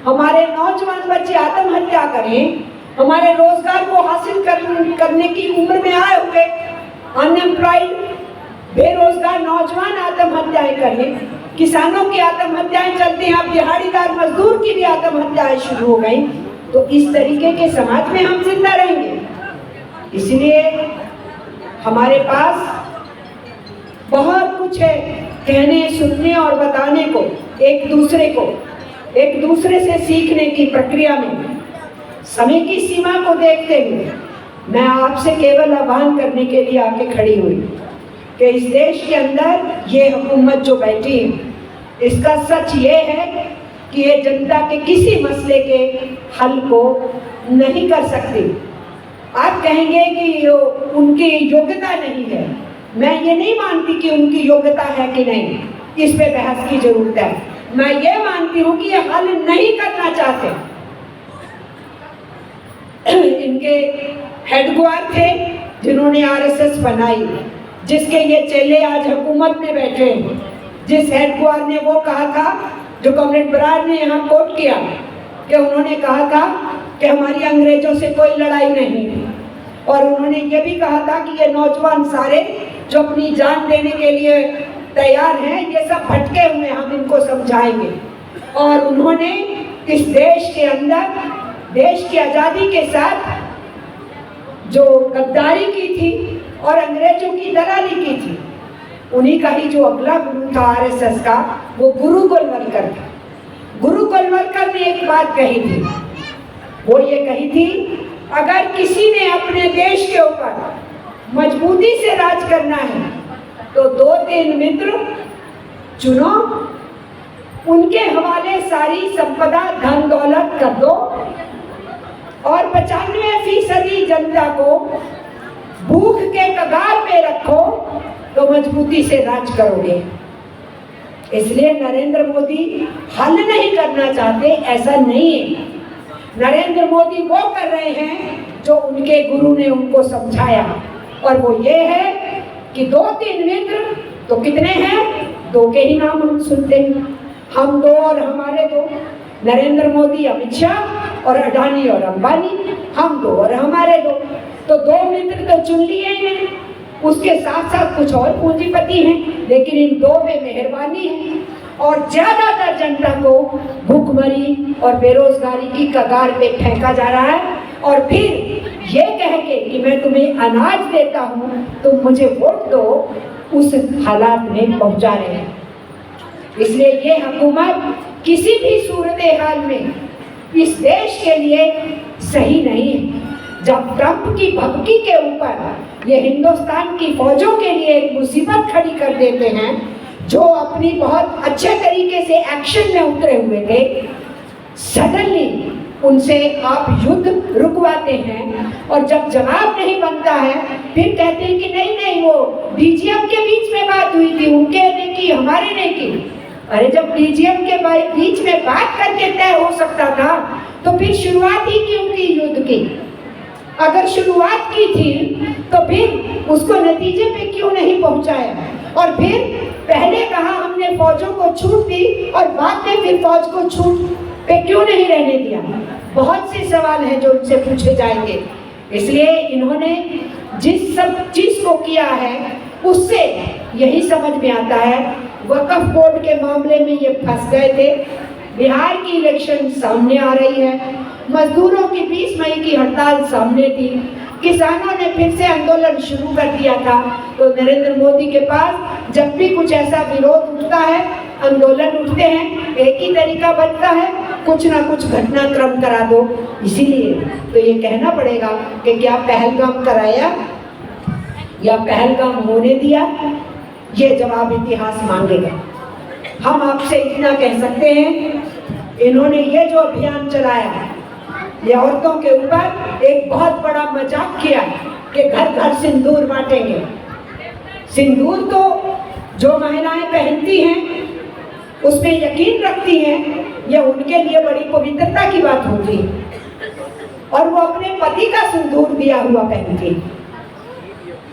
हमारे नौजवान बच्चे आत्महत्या करें, हमारे रोजगार को हासिल करने की उम्र में आए हुए अनएम्प्लॉयड बेरोजगार नौजवान आत्महत्याएं करें, किसानों की आत्महत्याएं चलती हैं, अब दिहाड़ीदार मजदूर की भी आत्महत्याएं शुरू हो गई, तो इस तरीके के समाज में हम जिंदा रहेंगे। इसलिए हमारे पास बहुत कुछ है कहने, सुनने और बताने को, एक दूसरे से सीखने की प्रक्रिया में। समय की सीमा को देखते हुए मैं आपसे केवल आह्वान करने के लिए आके खड़ी हुई कि इस देश के अंदर ये हुकूमत जो बैठी है, इसका सच ये है कि ये जनता के किसी मसले के हल को नहीं कर सकती। आप कहेंगे कि उनकी योग्यता नहीं है, मैं ये नहीं मानती कि उनकी योग्यता है कि नहीं, इस पे बहस की जरूरत है। मैं ये मानती हूँ कि ये हल नहीं करना चाहते। इनके हेडग्वार थे जिन्होंने RSS बनाई, जिसके ये चेले आज हुकूमत में बैठे हैं। जिस हेडग्वार ने वो कहा था, जो कॉमरेड बरार ने यहाँ कोट किया, कि उन्होंने कहा था कि हमारी अंग्रेजों से कोई लड़ाई नहीं, और उन्होंने ये भी कहा था कि ये नौजवान सारे जो अपनी जान देने के लिए तैयार हैं, ये सब भटके हुए, हम इनको समझाएंगे। और उन्होंने इस देश के अंदर देश की आज़ादी के साथ जो गद्दारी की थी और अंग्रेजों की दलाली की थी, उन्हीं का ही जो अगला गुरु था RSS का, वो गुरु गोलवलकर था। गुरु गोलवलकर ने एक बात कही थी, वो ये कही थी, अगर किसी ने अपने देश के ऊपर मजबूती से राज करना है तो 2-3 मित्र चुनो, उनके हवाले सारी संपदा धन दौलत कर दो और 95% जनता को भूख के कगार पे रखो, तो मजबूती से राज करोगे। इसलिए नरेंद्र मोदी हल नहीं करना चाहते, ऐसा नहीं है। नरेंद्र मोदी वो कर रहे हैं जो उनके गुरु ने उनको समझाया, और वो ये है कि 2-3 मित्र, तो कितने हैं? 2 के ही नाम हम सुनते हैं, हम 2 और हमारे 2, नरेंद्र मोदी, अमित शाह और अडानी और अंबानी, हम 2 और हमारे 2, तो 2 मित्र तो चुन लिए हैं। उसके साथ साथ कुछ और पूंजीपति हैं, लेकिन इन 2 में मेहरबानी है और ज्यादातर जनता को भूखमरी और बेरोजगारी की कगार पे फेंका जा रहा है। और फिर ये कह के कि मैं तुम्हें अनाज देता हूँ, तुम मुझे वोट दो, उस हालात में पहुंचा रहे हैं। इसलिए ये हुकूमत किसी भी सूरत हाल में इस देश के लिए सही नहीं है। जब ट्रंप की भभकी के ऊपर ये हिंदुस्तान की फौजों के लिए एक मुसीबत खड़ी कर देते हैं, जो अपनी बहुत अच्छे तरीके से एक्शन में उतरे हुए थे, सडनली उनसे आप युद्ध रुकवाते हैं, और जब जवाब नहीं बनता है फिर कहते हैं कि नहीं वो DGM के बीच में बात हुई थी, उनके ने की, हमारे ने की। अरे जब डीजीएम के बीच में बात करके तय हो सकता था तो फिर शुरुआत ही क्यों की युद्ध की? अगर शुरुआत की थी तो फिर उसको नतीजे पे क्यों नहीं पहुंचाया? और फिर पहले कहा हमने फौजों को छूट दी और बाद में फिर फौज को छूट पे क्यों नहीं रहने दिया? बहुत से सवाल हैं जो उनसे पूछे जाएंगे। इसलिए इन्होंने जिस सब चीज को किया है उससे यही समझ में आता है, वक्फ बोर्ड के मामले में ये फंस गए थे, बिहार की इलेक्शन सामने आ रही है, मजदूरों की 20 मई की हड़ताल सामने थी, किसानों ने फिर से आंदोलन शुरू कर दिया था। तो नरेंद्र मोदी के पास जब भी कुछ ऐसा विरोध उठता है, आंदोलन उठते हैं, एक ही तरीका बनता है, कुछ ना कुछ घटनाक्रम करा दो। इसीलिए तो ये कहना पड़ेगा कि क्या पहलगाम कराया या पहलगाम होने दिया, ये जवाब इतिहास मांगेगा। हम आपसे इतना कह सकते हैं, इन्होंने ये जो अभियान चलाया, ये औरतों के ऊपर एक बहुत बड़ा मजाक किया कि घर घर सिंदूर बांटेंगे। सिंदूर तो जो महिलाएं पहनती हैं उसमें यकीन रखती हैं, यह उनके लिए बड़ी पवित्रता की बात होगी, और वो अपने पति का सिंदूर दिया हुआ पहनती,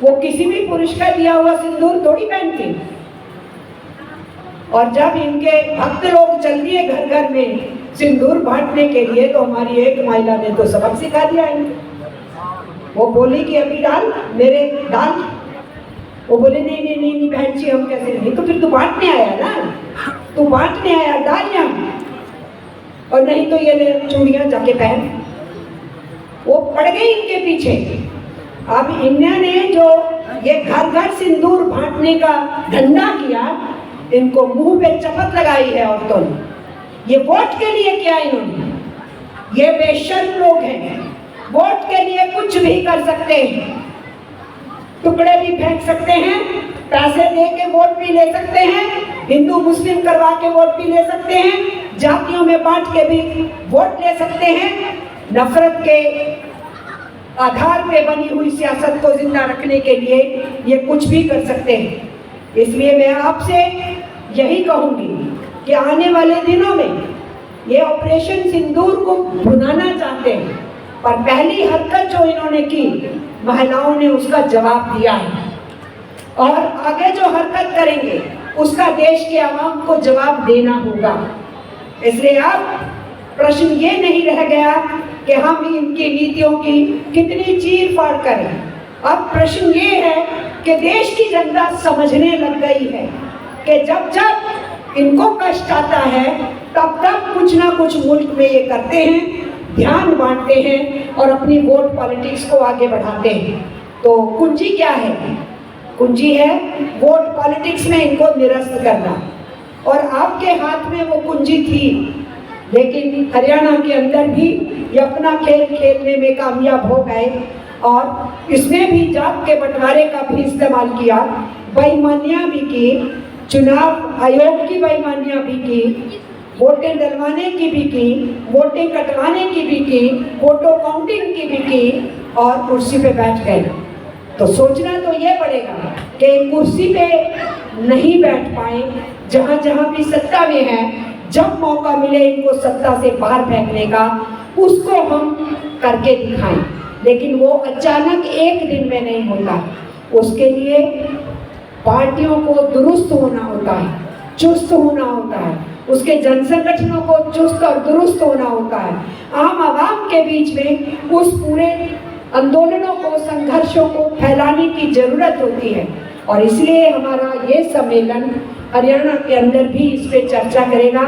वो किसी भी पुरुष का दिया हुआ सिंदूर थोड़ी पहनती। और जब इनके भक्त लोग चल दिए घर घर में सिंदूर बांटने के लिए, तो हमारी एक महिला ने तो सबक सिखा दिया इनको। वो बोली कि अभी डाल, मेरे डाल। वो बोले नहीं नहीं नहीं बहन जी, हम कैसे नहीं। तो फिर तू बांटने आया ना, तू बांटने आया, डाल यहाँ, और नहीं तो ये ले चूड़ियां जाके पहन। वो पड़ गई इनके पीछे। अब इन्होंने जो ये घर घर सिंदूर बांटने का धंधा किया, इनको मुंह पे चपत लगाई है औरतों ने। ये वोट के लिए किया इन्होंने, ये बेशर्म लोग हैं, वोट के लिए कुछ भी कर सकते हैं, टुकड़े भी फेंक सकते हैं, पैसे दे के वोट भी ले सकते हैं, हिंदू मुस्लिम करवा के वोट भी ले सकते हैं, जातियों में बांट के भी वोट ले सकते हैं। नफरत के आधार पे बनी हुई सियासत को जिंदा रखने के लिए ये कुछ भी कर सकते हैं। इसलिए मैं आपसे यही कहूंगी कि आने वाले दिनों में ये ऑपरेशन सिंदूर को भुनाना चाहते हैं, पर पहली हरकत जो इन्होंने की, महिलाओं ने उसका जवाब दिया है, और आगे जो हरकत करेंगे उसका देश के आवाम को जवाब देना होगा। इसलिए अब प्रश्न ये नहीं रह गया कि हम इनकी नीतियों की कितनी चीर फाड़ करें। अब प्रश्न ये है कि देश की जनता समझने लग गई है कि जब जब इनको कष्ट आता है तब तब कुछ ना कुछ मुल्क में ये करते हैं, ध्यान बांटते हैं और अपनी वोट पॉलिटिक्स को आगे बढ़ाते हैं। तो कुंजी क्या है? कुंजी है वोट पॉलिटिक्स में इनको निरस्त करना, और आपके हाथ में वो कुंजी थी, लेकिन हरियाणा के अंदर भी ये अपना खेल खेलने में कामयाब हो गए, और इसमें भी जात के बंटवारे का भी इस्तेमाल किया, बेईमानियां भी की, चुनाव आयोग की बेईमानियां भी की, वोटें डलवाने की भी की, वोटें कटवाने की भी की, फोटो काउंटिंग की भी की, और कुर्सी पे बैठ गए। तो सोचना तो ये पड़ेगा कि कुर्सी पे नहीं बैठ पाए, जहाँ जहाँ भी सत्ता में है, जब मौका मिले इनको सत्ता से बाहर फेंकने का, उसको हम करके दिखाएं। लेकिन वो अचानक एक दिन में नहीं होता, उसके लिए पार्टियों को दुरुस्त होना होता है, चुस्त होना होता है, उसके जन संगठनों को चुस्त और दुरुस्त होना होता है, आम आवाम के बीच में उस पूरे आंदोलनों को, संघर्षों को फैलाने की जरूरत होती है। और इसलिए हमारा ये सम्मेलन हरियाणा के अंदर भी इस पे चर्चा करेगा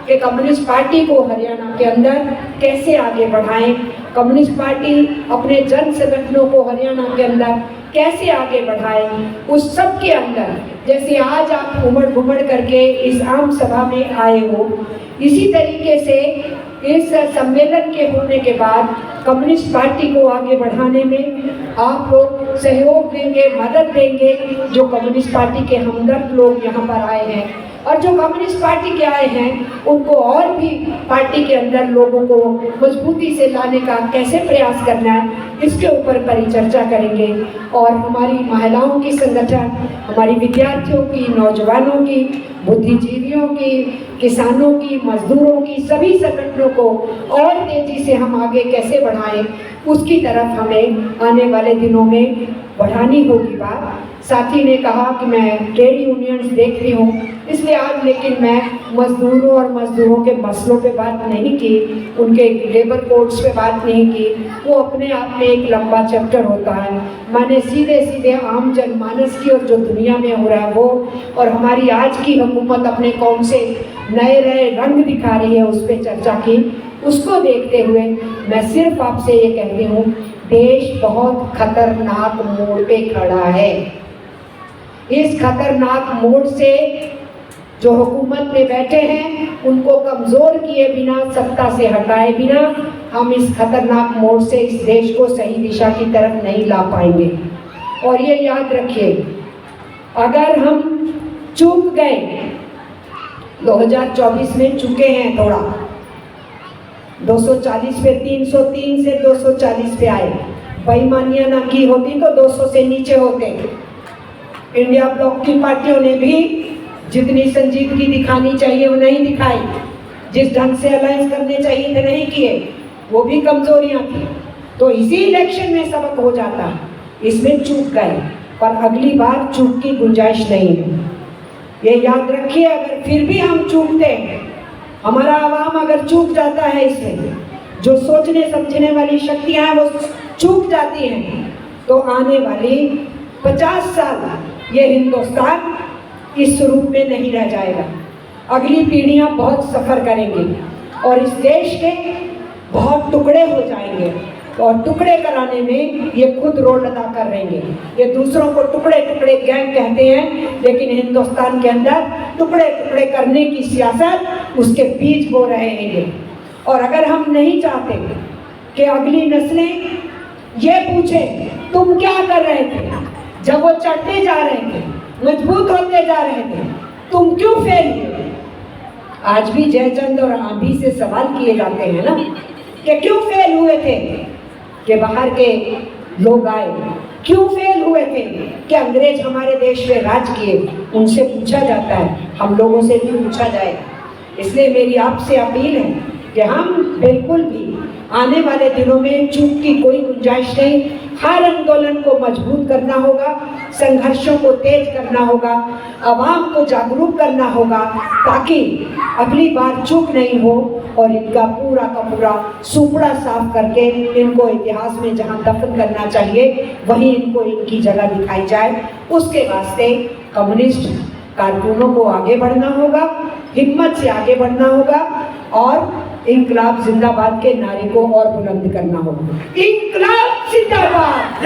कि कम्युनिस्ट पार्टी को हरियाणा के अंदर कैसे आगे बढ़ाएं, कम्युनिस्ट पार्टी अपने जन संगठनों को हरियाणा के अंदर कैसे आगे बढ़ाए। उस सब के अंदर जैसे आज आप उमड़ घुमड़ करके इस आम सभा में आए हो, इसी तरीके से इस सम्मेलन के होने के बाद कम्युनिस्ट पार्टी को आगे बढ़ाने में आप लोग सहयोग देंगे, मदद देंगे। जो कम्युनिस्ट पार्टी के हमदर्द लोग यहाँ पर आए हैं और जो कम्युनिस्ट पार्टी के आए हैं, उनको और भी पार्टी के अंदर लोगों को मजबूती से लाने का कैसे प्रयास करना है, इसके ऊपर परिचर्चा करेंगे। और हमारी महिलाओं की संगठन, हमारी विद्यार्थियों की, नौजवानों की बुद्धिजीवियों की, किसानों की, मजदूरों की, सभी संगठनों को और तेजी से हम आगे कैसे बढ़ाएं, उसकी तरफ हमें आने वाले दिनों में बढ़ानी होगी बात। साथी ने कहा कि मैं ट्रेड यूनियंस देखती हूँ, इसलिए आज लेकिन मैं मजदूरों और मजदूरों के मसलों पे बात नहीं की, उनके लेबर कोड्स पे बात नहीं की, वो अपने आप में एक लंबा चैप्टर होता है। मैंने सीधे सीधे आम जनमानस की और जो दुनिया में हो रहा है वो, और हमारी आज की हुकूमत अपने कौन से नए नए रंग दिखा रही है उस पर चर्चा की। उसको देखते हुए मैं सिर्फ आपसे ये कहती हूँ, देश बहुत खतरनाक मोड़ पे खड़ा है। इस खतरनाक मोड़ से जो हुकूमत में बैठे हैं उनको कमज़ोर किए बिना, सत्ता से हटाए बिना हम इस खतरनाक मोड़ से इस देश को सही दिशा की तरफ नहीं ला पाएंगे। और ये याद रखिए, अगर हम चूक गए, 2024 में चुके हैं थोड़ा, 240 पे 303 से 240 पे आए, बेईमानियां ना की होती तो 200 से नीचे होते। इंडिया ब्लॉक की पार्टियों ने भी जितनी संजीदगी दिखानी चाहिए वो नहीं दिखाई, जिस ढंग से अलायंस करने चाहिए थे नहीं किए, वो भी कमजोरियां थी। तो इसी इलेक्शन में सबक हो जाता, इसमें चूक गए, पर अगली बार चूक की गुंजाइश नहीं है। ये याद रखिए, अगर फिर भी हम चूकते हैं, हमारा आवाम अगर चूक जाता है, इसमें जो सोचने समझने वाली शक्तियां हैं वो चूक जाती हैं, तो आने वाली 50 साल ये हिंदुस्तान इस रूप में नहीं रह जाएगा। अगली पीढ़ियां बहुत सफ़र करेंगी और इस देश के बहुत टुकड़े हो जाएंगे, और टुकड़े कराने में ये खुद रोल अदा कर रहे हैं। ये दूसरों को टुकड़े टुकड़े गैंग कहते हैं, लेकिन हिंदुस्तान के अंदर टुकड़े टुकड़े करने की सियासत, उसके बीज बो रहे हैं ये। और अगर हम नहीं चाहते कि अगली नस्लें ये पूछे तुम क्या कर रहे थे जब वो चढ़ते जा रहे थे, मजबूत होते जा रहे थे, तुम क्यों फेल हुए। आज भी जयचंद और आंधी से सवाल किए जाते हैं ना कि क्यों फेल हुए थे कि बाहर के लोग आए, क्यों फेल हुए थे कि अंग्रेज हमारे देश में राज किए। उनसे पूछा जाता है, हम लोगों से भी पूछा जाए। इसलिए मेरी आपसे अपील है कि हम बिल्कुल भी आने वाले दिनों में चूक की कोई गुंजाइश नहीं। हर आंदोलन को मजबूत करना होगा, संघर्षों को तेज करना होगा, आवाम को जागरूक करना होगा, ताकि अगली बार चूक नहीं हो और इनका पूरा का पूरा सुपड़ा साफ करके इनको इतिहास में जहां दफन करना चाहिए वहीं इनको इनकी जगह दिखाई जाए। उसके वास्ते कम्युनिस्ट कारकुनों को आगे बढ़ना होगा, हिम्मत से आगे बढ़ना होगा और इंकलाब जिंदाबाद के नारे को और बुलंद करना होगा। इंकलाब जिंदाबाद।